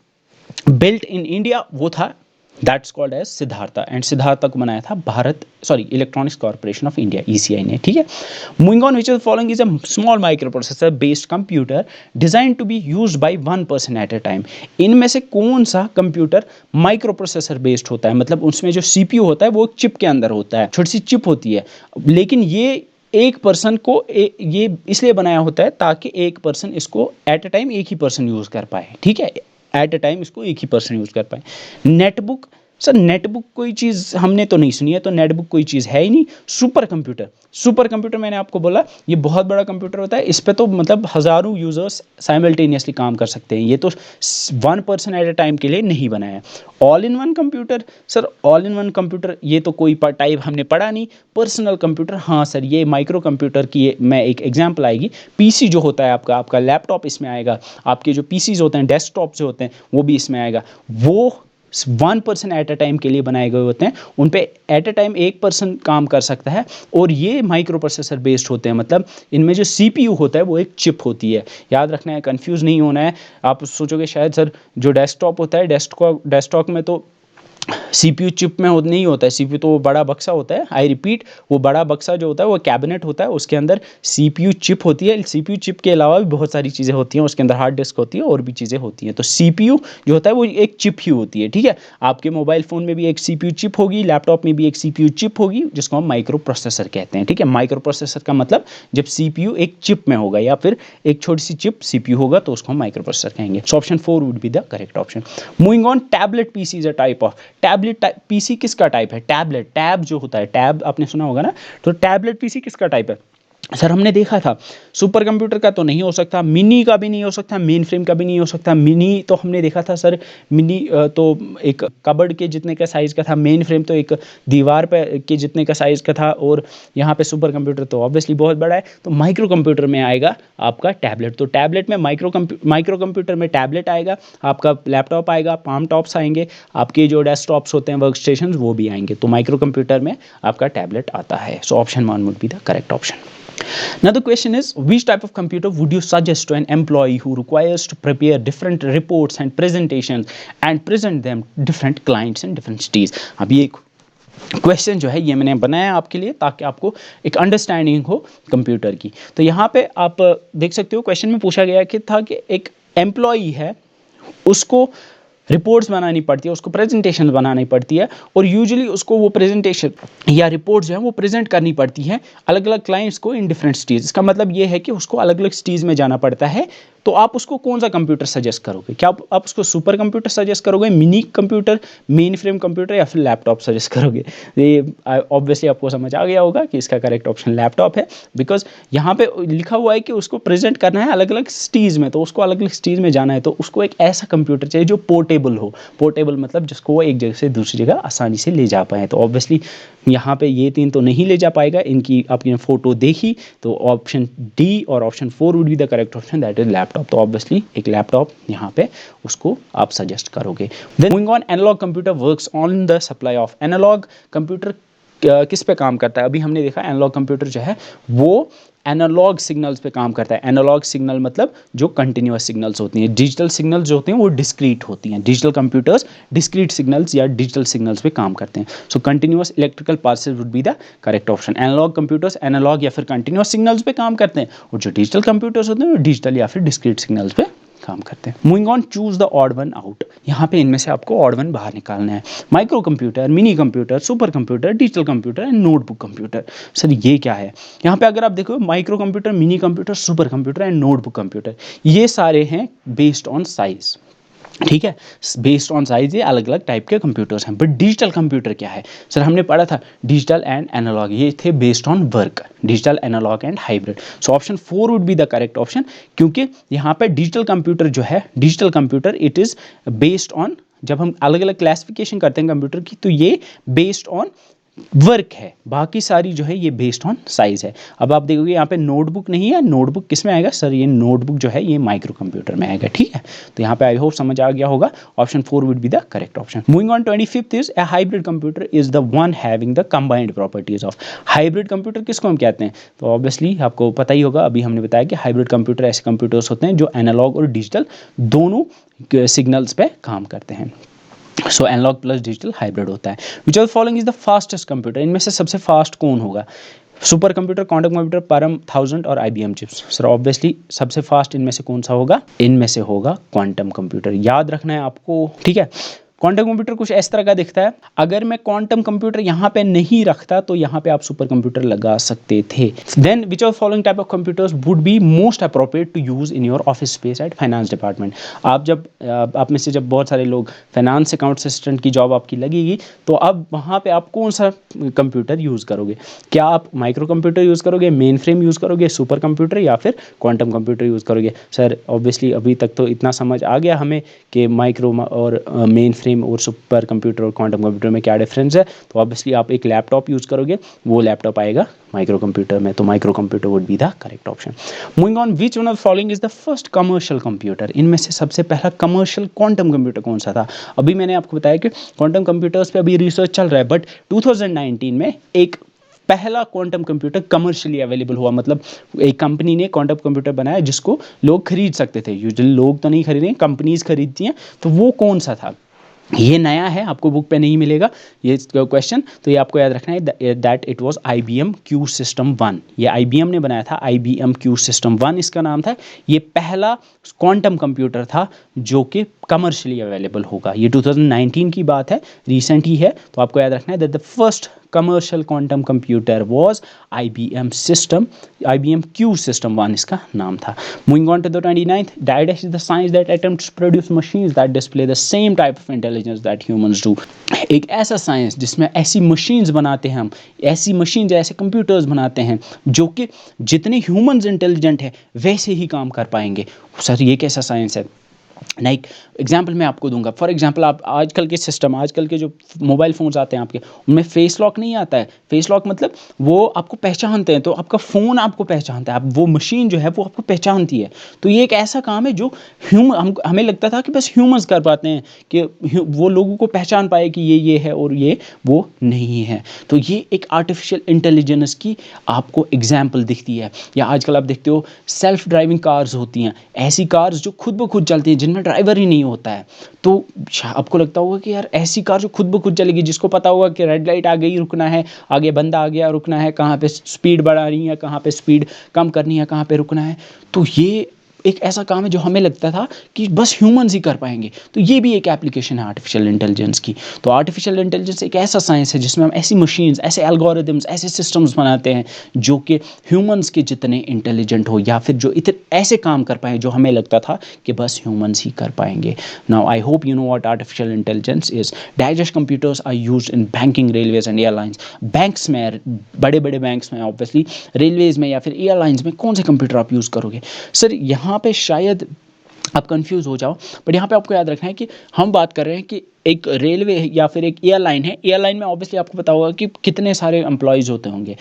built in India वो था, that's called as Siddhartha. And Siddhartha को बनाया था electronics corporation of India, ECI ने। ठीक है। Moving on, which of the following is a small microprocessor based computer design to be used by one person at a time. इनमें से कौन सा कंप्यूटर माइक्रो प्रोसेसर बेस्ड होता है? मतलब उसमें जो सीपीयू होता है वो चिप के अंदर होता है, छोटी सी चिप होती है, लेकिन ये एक पर्सन को ये इसलिए बनाया होता है ताकि एक पर्सन इसको एट अ टाइम एक ही पर्सन यूज कर पाए। ठीक है, एट अ टाइम इसको एक ही पर्सन यूज कर पाए। नेटबुक, सर नेटबुक कोई चीज़ हमने तो नहीं सुनी है, तो नेटबुक कोई चीज़ है ही नहीं। सुपर कंप्यूटर मैंने आपको बोला ये बहुत बड़ा कंप्यूटर होता है, इस पे तो मतलब हज़ारों यूजर्स साइमल्टेनियसली काम कर सकते हैं। ये तो one person at a time के लिए नहीं बनाया है। All in one computer, sir all in one computer ये तो कोई टाइप हमने पढ़ा नहीं। पर्सनल कंप्यूटर, हाँ सर ये माइक्रो कंप्यूटर की मैं एक एग्जांपल आएगी। पीसी जो होता है आपका लैपटॉप इसमें आएगा, आपके जो पीसीज होते हैं, डेस्कटॉप जो होते हैं, वो भी इसमें आएगा। वो one person at a time के लिए बनाए गए होते हैं, उन पे एट अ टाइम एक पर्सन काम कर सकता है, और ये माइक्रो प्रोसेसर बेस्ड होते हैं। मतलब इनमें जो सीपीयू होता है वो एक चिप होती है। याद रखना है, कंफ्यूज नहीं होना है। आप सोचोगे शायद सर जो डेस्कटॉप होता है, डेस्कटॉप में तो सीपीयू चिप में नहीं होता है, सीपीयू तो वो बड़ा बक्सा होता है। आई रिपीट, वो बड़ा बक्सा जो होता है वो कैबिनेट होता है, उसके अंदर सीपीयू चिप होती है। सीपीयू चिप के अलावा भी बहुत सारी चीज़ें होती हैं, उसके अंदर हार्ड डिस्क होती है और भी चीज़ें होती हैं। तो सीपीयू जो होता है वो एक चिप ही होती है। ठीक है, आपके मोबाइल फ़ोन में भी एक सीपीयू चिप होगी, लैपटॉप में भी एक सीपीयू चिप होगी, जिसको हम माइक्रो प्रोसेसर कहते हैं। ठीक है, माइक्रो प्रोसेसर का मतलब जब सीपीयू एक चिप में होगा या फिर एक छोटी सी चिप सीपीयू होगा तो उसको हम माइक्रो प्रोसेसर कहेंगे। So option 4 would be the correct option. Moving on, tablet PC is a type of, tablet PC किसका टाइप है? टैब जो होता है, टैब आपने सुना होगा ना, तो टैबलेट पीसी किसका टाइप है? सर हमने देखा था सुपर कंप्यूटर का तो नहीं हो सकता, मिनी का भी नहीं हो सकता, मेन फ्रेम का भी नहीं हो सकता। मिनी तो हमने देखा था सर, मिनी तो एक कबर्ड के जितने का साइज़ का था, मेन फ्रेम तो एक दीवार पे के जितने का साइज़ का था, और यहाँ पे सुपर कंप्यूटर तो ऑब्वियसली बहुत बड़ा है। तो माइक्रो कंप्यूटर में आएगा आपका टैबलेट। तो टैबलेट में माइक्रो कंप्यूटर में टैबलेट आएगा, आपका लैपटॉप आएगा, पाम टॉप्स आएंगे, आपके जो डेस्कटॉप्स होते हैं, वर्क स्टेशन, वो भी आएंगे। तो माइक्रो कंप्यूटर में आपका टैबलेट आता है। So option 1 would be the correct option. Now the question is, which type of computer would you suggest to an employee who requires to prepare different reports and presentations and present them different clients in different cities? अब ये question जो है ये मैंने बनाया आपके लिए ताकि आपको एक अंडरस्टैंडिंग हो कंप्यूटर की। तो यहाँ पे आप देख सकते हो क्वेश्चन में पूछा गया कि था कि एक एम्प्लॉई है, उसको रिपोर्ट्स बनानी पड़ती है, उसको प्रेजेंटेशन बनानी पड़ती है, और यूजुअली उसको वो प्रेजेंटेशन या रिपोर्ट जो है वो प्रेजेंट करनी पड़ती है अलग अलग क्लाइंट्स को इन डिफरेंट स्टेज। इसका मतलब ये है कि उसको अलग अलग स्टेज में जाना पड़ता है। तो आप उसको कौन सा कंप्यूटर सजेस्ट करोगे? क्या आप उसको सुपर कंप्यूटर सजेस्ट करोगे, mini computer, main frame computer, या फिर लैपटॉप सजेस्ट करोगे? ये ऑब्वियसली आपको समझ आ गया होगा कि इसका करेक्ट ऑप्शन लैपटॉप है, बिकॉज यहाँ पे लिखा हुआ है कि उसको प्रेजेंट करना है अलग अलग स्टेज में, तो उसको अलग अलग स्टेज में जाना है, तो उसको एक ऐसा कंप्यूटर चाहिए जो पोर्टेबल हो। पोर्टेबल मतलब जिसको वो एक जगह से दूसरी जगह आसानी से ले जा पाए। तो ऑब्वियसली यहाँ पे ये तीन तो नहीं ले जा पाएगा, इनकी आपने फोटो देखी, तो ऑप्शन डी और option 4 would be the correct option, that is laptop. तो ऑब्वियसली एक लैपटॉप यहाँ पे उसको आप सजेस्ट करोगे। Then moving on, analogue computer works on the supply of. Analogue computer किस पे काम करता है? अभी हमने देखा एनालॉग कंप्यूटर जो है वो एनालॉग सिग्नल्स पे काम करता है। एनालॉग सिग्नल मतलब जो कंटिन्यूअस सिग्नल्स होती हैं। डिजिटल सिग्नल्स जो होते हैं वो डिस्क्रीट होती हैं। डिजिटल कंप्यूटर्स डिस्क्रीट सिग्नल्स या डिजिटल सिग्नल्स पे काम करते हैं। So continuous electrical pulses would be the correct option. Analog computers analog या फिर कंटिन्यूअस सिग्नल्स पे काम करते हैं, और जो डिजिटल कंप्यूटर्स होते हैं वो डिजिटल या फिर डिस्क्रीट सिग्नल्स पे काम करते हैं। Moving on, choose the odd one out. यहाँ पे इनमें से आपको ऑड वन बाहर निकालना है। Micro computer, mini computer, super computer, digital computer and notebook computer. Sir ये क्या है? यहाँ पे अगर आप देखो micro computer, mini computer, super computer and notebook computer, ये सारे हैं बेस्ड ऑन साइज। ठीक है, बेस्ड ऑन साइज ये अलग अलग टाइप के कंप्यूटर्स हैं। बट डिजिटल कंप्यूटर क्या है? सर हमने पढ़ा था डिजिटल एंड एनालॉग, ये थे based on work, digital, analogue and hybrid. So option 4 would be the correct option, क्योंकि यहाँ पे डिजिटल कंप्यूटर जो है, digital computer it is based on, जब हम अलग अलग क्लासिफिकेशन करते हैं कंप्यूटर की, तो ये बेस्ड ऑन वर्क है, बाकी सारी जो है ये बेस्ड ऑन साइज है। अब आप देखोगे यहाँ पे नोटबुक नहीं है, नोटबुक किस में आएगा? सर ये नोटबुक जो है ये माइक्रो कंप्यूटर में आएगा। ठीक है, तो यहाँ पे आई होप समझ आ गया होगा। Option 4 would be the correct option. Moving on, 25th is a hybrid computer is the one having the combined properties of. Hybrid computer किसको हम कहते हैं? तो ऑब्वियसली आपको पता ही होगा, अभी हमने बताया कि हाइब्रिड कंप्यूटर ऐसे कंप्यूटर्स होते हैं जो एनालॉग और डिजिटल दोनों सिग्नल्स पे काम करते हैं। सो एनालॉग प्लस डिजिटल हाइब्रिड होता है। विच of the following is the fastest computer? इनमें से सबसे फास्ट कौन होगा? सुपर कंप्यूटर, क्वांटम कंप्यूटर, परम 1000 और IBM चिप्स। सर ऑब्वियसली सबसे फास्ट इनमें से कौन सा होगा? इनमें से होगा क्वांटम कंप्यूटर। याद रखना है आपको, ठीक है। क्वांटम कंप्यूटर कुछ इस तरह का दिखता है। अगर मैं क्वांटम कंप्यूटर यहाँ पे नहीं रखता तो यहाँ पे आप सुपर कंप्यूटर लगा सकते थे। Then which of following type of computers would be most appropriate to use in your office space at finance department? आप में से जब बहुत सारे लोग फाइनेंस अकाउंट असिस्टेंट की जॉब आपकी लगेगी, तो अब वहाँ पे आप कौन सा कंप्यूटर यूज़ करोगे? क्या आप माइक्रो कंप्यूटर यूज़ करोगे, मेन फ्रेम यूज़ करोगे, सुपर कंप्यूटर, या फिर क्वांटम कंप्यूटर यूज़ करोगे? सर ऑब्वियसली अभी तक तो इतना समझ आ गया हमें कि माइक्रो और मेन फ्रेम और सुपर कंप्यूटर और क्वांटम कंप्यूटर में क्या डिफरेंस है। तो ऑब्वियसली आप एक लैपटॉप यूज़ करोगे, वो लैपटॉप आएगा माइक्रो कंप्यूटर में, तो micro computer would be the correct option. Moving on, which one of the following is the first commercial computer? इनमें से सबसे पहला कमर्शियल क्वांटम कंप्यूटर कौन सा था? अभी मैंने आपको बताया कि क्वांटम कंप्यूटर्स पे अभी रिसर्च चल रहा है, बट 2019 में एक पहला क्वांटम कंप्यूटर कमर्शियली अवेलेबल हुआ। मतलब एक कंपनी ने क्वांटम कंप्यूटर बनाया जिसको लोग खरीद सकते थे। यूजुअली लोग तो नहीं खरीदें, कंपनीज खरीदती हैं। तो वो कौन सा था? ये नया है, आपको बुक पे नहीं मिलेगा ये क्वेश्चन, तो ये आपको याद रखना है that it was IBM Q System 1। ये IBM ने बनाया था, IBM Q System 1 इसका नाम था। ये पहला क्वांटम कंप्यूटर था जो कि कमर्शियली अवेलेबल होगा। ये 2019 की बात है, रिसेंट ही है। तो आपको याद रखना है that the first commercial quantum computer was IBM Q System 1 इसका नाम था। Moving on to the 29th, Didact is the science that attempts to produce machines that display the same type of intelligence that humans do। एक ऐसा science जिसमें ऐसी machines बनाते हैं हम, ऐसी मशीन्स ऐसे कंप्यूटर्स बनाते हैं जो कि जितने ह्यूमंस इंटेलिजेंट है वैसे ही काम कर पाएंगे। सर ये कैसा साइंस है? लाइक एग्जाम्पल मैं आपको दूंगा। फॉर एग्जाम्पल आप आजकल के सिस्टम, आजकल के जो मोबाइल फ़ोन्स आते हैं आपके, उनमें फेस लॉक नहीं आता है। फेस लॉक मतलब वो आपको पहचानते हैं, तो आपका फ़ोन आपको पहचानता है, आप वो मशीन जो है वो आपको पहचानती है। तो ये एक ऐसा काम है जो हमें लगता था कि बस ह्यूमंस कर पाते हैं, कि वो लोगों को पहचान पाए कि ये है और ये वो नहीं है। तो ये एक आर्टिफिशियल इंटेलिजेंस की आपको एग्जाम्पल दिखती है। या आजकल आप देखते हो सेल्फ ड्राइविंग कार्स होती हैं, ऐसी कार्स जो खुद ब खुद चलती हैं, जिनमें ड्राइवर ही नहीं होता है। तो आपको लगता होगा कि यार ऐसी कार जो खुद ब खुद चलेगी, जिसको पता होगा कि रेड लाइट आ गई रुकना है, आगे बंदा आ गया रुकना है, कहाँ पे स्पीड बढ़ानी है, कहाँ पे स्पीड कम करनी है, कहाँ पे रुकना है। तो ये एक ऐसा काम है जो हमें लगता था कि बस ह्यूमंस ही कर पाएंगे। तो ये भी एक एप्लीकेशन है आर्टिफिशियल इंटेलिजेंस की। तो आर्टिफिशियल इंटेलिजेंस एक ऐसा साइंस है जिसमें हम ऐसी मशीन्स, ऐसे एल्गोरिदम्स, ऐसे सिस्टम्स बनाते हैं जो कि ह्यूमंस के जितने इंटेलिजेंट हो, या फिर जो इतने ऐसे काम कर पाए जो हमें लगता था कि बस ह्यूमंस ही कर पाएंगे। Now I hope you know what artificial intelligence is. Digest computers are used in banking, railways and airlines. Banks में, बड़े बड़े बैंक्स में ऑब्वियसली, रेलवेज में या फिर एयरलाइंस में कौन से कंप्यूटर आप यूज़ करोगे? सर यहाँ पे शायद आप कंफ्यूज हो जाओ, बट यहाँ पे आपको याद रखना है कि हम बात कर रहे हैं कि एक रेलवे या फिर एक एयरलाइन है। एयरलाइन में ऑब्वियसली आपको पता होगा कि कितने सारे एम्प्लॉयज़ होते होंगे,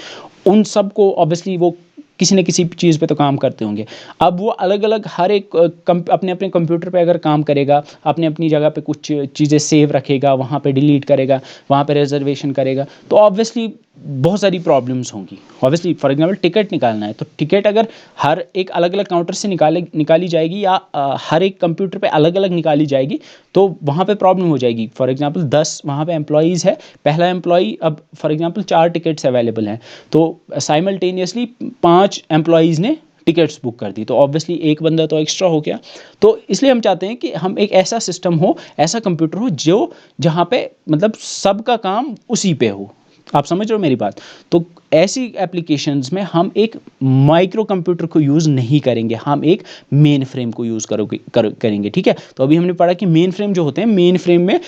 उन सबको ऑब्वियसली वो किसी न किसी चीज़ पे तो काम करते होंगे। अब वो अलग अलग हर एक अपने अपने कंप्यूटर पे अगर काम करेगा, अपने अपनी जगह पे कुछ चीज़ें सेव रखेगा, वहाँ पे डिलीट करेगा, वहाँ पे रिजर्वेशन करेगा, तो ऑब्वियसली बहुत सारी प्रॉब्लम्स होंगी। ऑब्वियसली फॉर एग्जांपल टिकट निकालना है, तो टिकट अगर हर एक अलग अलग काउंटर से निकाली जाएगी या हर एक कंप्यूटर पे अलग अलग निकाली जाएगी, तो वहाँ पे प्रॉब्लम हो जाएगी। फॉर एग्जांपल 10 वहाँ पे एम्प्लॉयज़ है, पहला एम्प्लॉई, अब फॉर एग्जांपल 4 टिकट्स अवेलेबल हैं, तो साइमल्टेनियसली 5 एम्प्लॉयज़ ने टिकट्स बुक कर दी, तो ऑब्वियसली एक बंदा तो एक्स्ट्रा हो गया। तो इसलिए हम चाहते हैं कि हम एक ऐसा सिस्टम हो, ऐसा कंप्यूटर हो जो जहाँ पे मतलब सबका काम उसी पे हो। आप समझ रहे हो मेरी बात? तो ऐसी एप्लीकेशंस में हम एक माइक्रो कंप्यूटर को यूज़ नहीं करेंगे, हम एक मेन फ्रेम को यूज़ करेंगे। ठीक है, तो अभी हमने पढ़ा कि मेन फ्रेम जो होते हैं, मेन फ्रेम में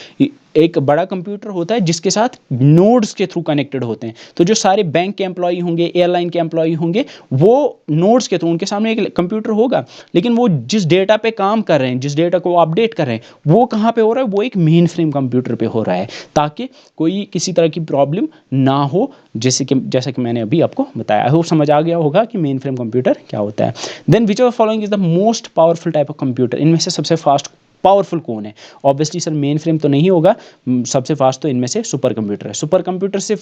एक बड़ा कंप्यूटर होता है जिसके साथ नोड्स के थ्रू कनेक्टेड होते हैं। तो जो सारे बैंक के एम्प्लॉई होंगे, एयरलाइन के एम्प्लॉई होंगे, वो नोड्स के थ्रू, उनके सामने एक कंप्यूटर होगा, लेकिन वो जिस डेटा पे काम कर रहे हैं, जिस डेटा को अपडेट कर रहे हैं, वो कहाँ पे हो रहा है? वो एक मेन फ्रेम कंप्यूटर पे हो रहा है, ताकि कोई किसी तरह की प्रॉब्लम ना हो। जैसा कि मैंने अभी आपको बताया, आई होप समझ आ गया होगा कि मेन फ्रेम कंप्यूटर क्या होता है। Then which of following is the most powerful type of computer? इनमें से सबसे फास्ट पावरफुल कौन है? ऑब्वियसली सर मेन फ्रेम तो नहीं होगा, सबसे फास्ट तो इनमें से सुपर कंप्यूटर है। सुपर कंप्यूटर से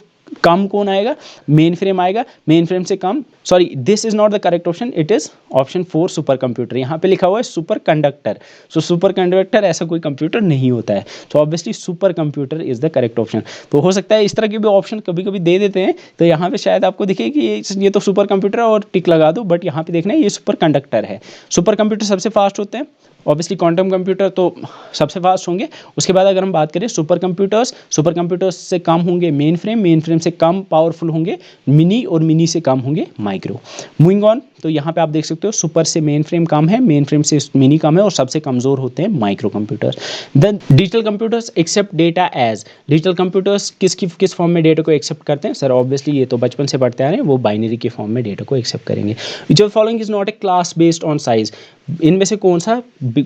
कम कौन आएगा? मेन फ्रेम आएगा। मेन फ्रेम से कम, sorry this is not the correct option, it is option 4 super computer. यहाँ पे लिखा हुआ है super conductor, so super conductor ऐसा कोई कंप्यूटर नहीं होता है, तो obviously super computer is the correct option. तो हो सकता है इस तरह के भी ऑप्शन कभी कभी दे देते हैं, तो यहाँ पे शायद आपको दिखे कि ये तो सुपर कंप्यूटर है और टिक लगा दो, बट यहाँ पे देखना है ये सुपर कंडक्टर है। सुपर कंप्यूटर सबसे फास्ट होते हैं, ऑब्वियसली क्वांटम कंप्यूटर तो सबसे फास्ट होंगे। उसके बाद अगर हम बात करें सुपर कंप्यूटर्स से कम होंगे मेन फ्रेम से कम पावरफुल होंगे मिनी, और मिनी से कम होंगे माइक्रो। मूविंग ऑन, तो यहाँ पे आप देख सकते हो सुपर से मेन फ्रेम कम है, मेन फ्रेम से मिनी कम है, और सबसे कमज़ोर होते हैं micro computers. Then digital computers accept data as. Digital computers किस फॉर्म में डेटा को एक्सेप्ट करते हैं? सर ऑब्वियसली ये तो बचपन से पढ़ते आ रहे हैं, वो बाइनरी के फॉर्म में डेटा को एक्सेप्ट करेंगे। विच of following is not a class based on size? इनमें से कौन सा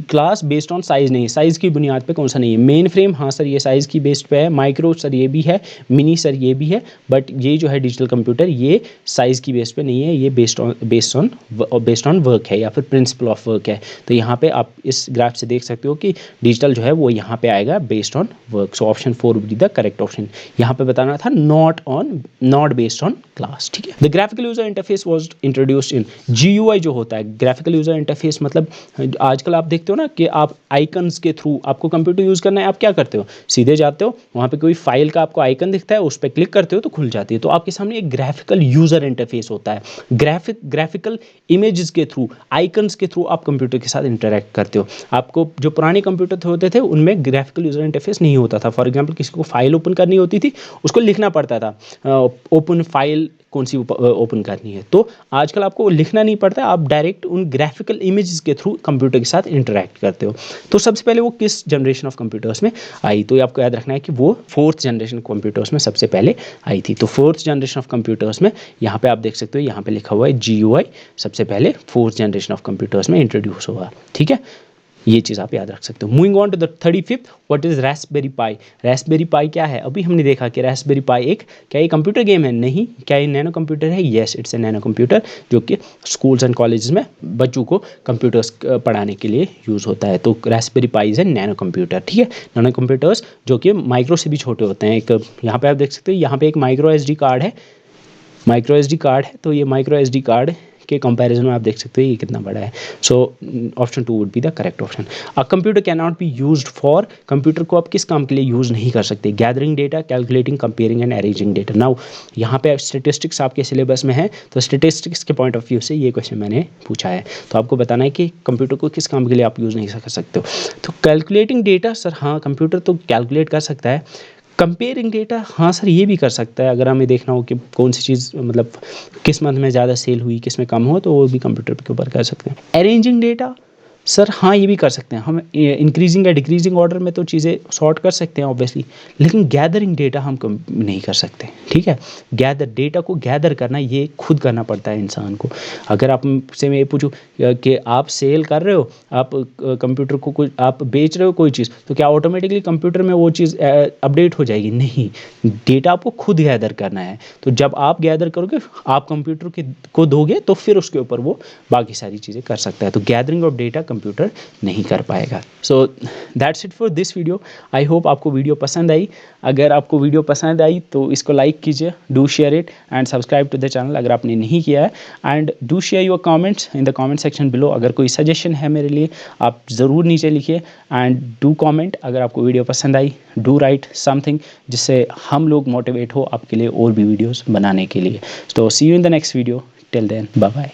क्लास बेस्ड ऑन साइज नहीं है, साइज की बुनियाद पे कौन सा नहीं है? मेन फ्रेम, हाँ सर ये साइज की बेस्ड पे है। माइक्रो सर ये भी है, मिनी सर ये भी है, बट ये जो है डिजिटल कंप्यूटर ये साइज की बेस पे नहीं है, ये बेस्ड ऑन वर्क है या फिर प्रिंसिपल ऑफ वर्क है। तो यहाँ पे आप इस ग्राफ से देख सकते हो कि डिजिटल जो है वो यहाँ पे आएगा based on work. So option 4 would be the correct option. यहाँ पे बताना था नॉट बेस्ड ऑन क्लास। ठीक है, the graphical user interface was introduced in GUI। जो होता है ग्राफिकल यूजर इंटरफेस, मतलब आजकल आप देखते हो ना कि आप आइकन्स के थ्रू, आपको कंप्यूटर यूज़ करना है, आप क्या करते हो? सीधे जाते हो, वहाँ पे कोई फाइल का आपको आइकन दिखता है, उस पर क्लिक करते हो तो खुल जाती है। तो आपके सामने एक ग्राफिकल यूज़र इंटरफेस होता है। ग्राफिकल इमेजेस के थ्रू, आइकन्स के थ्रू आप कंप्यूटर के साथ इंटरेक्ट करते हो। आपको जो पुराने कंप्यूटर होते थे उनमें ग्राफिकल यूज़र इंटरफेस नहीं होता था। फॉर एग्जाम्पल किसी को फाइल ओपन करनी होती थी, उसको लिखना पड़ता था ओपन फाइल कौन सी ओपन करनी है। तो आजकल आपको लिखना नहीं पड़ता, आप डायरेक्ट उन ग्राफिकल इमेजेस के थ्रू कंप्यूटर के साथ इंटरेक्ट करते हो। तो सबसे पहले वो किस जनरेशन ऑफ कंप्यूटर्स में आई? तो आपको याद रखना है कि वो 4th जनरेशन कंप्यूटर्स में सबसे पहले आई थी। तो 4th जनरेशन ऑफ कंप्यूटर्स में यहाँ पे आप देख सकते हो, यहाँ पे लिखा हुआ है GUI सबसे पहले 4th जनरेशन ऑफ कंप्यूटर्स में इंट्रोड्यूस हुआ। ठीक है, ये चीज़ आप याद रख सकते हो। Moving on to the 35th, what is raspberry pi? Raspberry pi क्या है? अभी हमने देखा कि रास्पबेरी पाई क्या ये कंप्यूटर गेम है? नहीं। क्या ये नैनो कंप्यूटर है? Yes, it's a nano computer, जो कि स्कूल्स एंड कॉलेजेस में बच्चों को कंप्यूटर्स पढ़ाने के लिए यूज़ होता है। तो Raspberry pi is a nano computer. ठीक है, नैनो कंप्यूटर्स जो कि माइक्रो से भी छोटे होते हैं। एक यहाँ पे आप देख सकते हो, यहाँ पे एक माइक्रो SD कार्ड है, तो ये माइक्रो SD कार्ड के कंपैरिजन में आप देख सकते हो ये कितना बड़ा है। So option 2 would be the correct option. A computer can not be used for, computer को आप किस काम के लिए यूज़ नहीं कर सकते? Gathering data, calculating, comparing and arranging data. Now यहाँ पे स्टेटिस्टिक्स आपके सिलेबस में है, तो स्टेटिस्टिक्स के पॉइंट ऑफ व्यू से ये क्वेश्चन मैंने पूछा है। तो आपको बताना है कि कंप्यूटर को किस काम के लिए आप यूज़ नहीं कर सकते हो। तो कैलकुलेटिंग डेटा सर, हाँ कंप्यूटर तो कैलकुलेट कर सकता है। कंपेयरिंग डेटा, हाँ सर ये भी कर सकता है। अगर हमें देखना हो कि कौन सी चीज़ मतलब किस मंथ में ज़्यादा सेल हुई, किस में कम हो, तो वो भी कंप्यूटर के ऊपर कर सकते हैं। अरेंजिंग डेटा सर, हाँ ये भी कर सकते हैं। हम इंक्रीजिंग या डिक्रीजिंग ऑर्डर में तो चीज़ें सॉर्ट कर सकते हैं ऑब्वियसली, लेकिन गैदरिंग डेटा हम नहीं कर सकते। ठीक है, गैदर डेटा को गैदर करना ये खुद करना पड़ता है इंसान को। अगर आप से मैं ये पूछूं कि आप सेल कर रहे हो, आप कंप्यूटर को कुछ आप बेच रहे हो कोई चीज़, तो क्या ऑटोमेटिकली कंप्यूटर में वो चीज़ अपडेट हो जाएगी? नहीं, डेटा आपको खुद गैदर करना है। तो जब आप गैदर करोगे, आप कंप्यूटर को दोगे, तो फिर उसके ऊपर वो बाकी सारी चीज़ें कर सकता है। तो गैदरिंग ऑफ डेटा कंप्यूटर नहीं कर पाएगा। So that's it for this video. I hope आपको वीडियो पसंद आई। अगर आपको वीडियो पसंद आई तो इसको लाइक कीजिए, do share it and subscribe to the channel अगर आपने नहीं किया है, and do share your comments in the comment section below. अगर कोई सजेशन है मेरे लिए, आप ज़रूर नीचे लिखिए, एंड डू कमेंट अगर आपको वीडियो पसंद आई, डू राइट समथिंग जिससे हम लोग मोटिवेट हो आपके लिए और भी वीडियोज़ बनाने के लिए। तो see you in the next video, till then bye bye.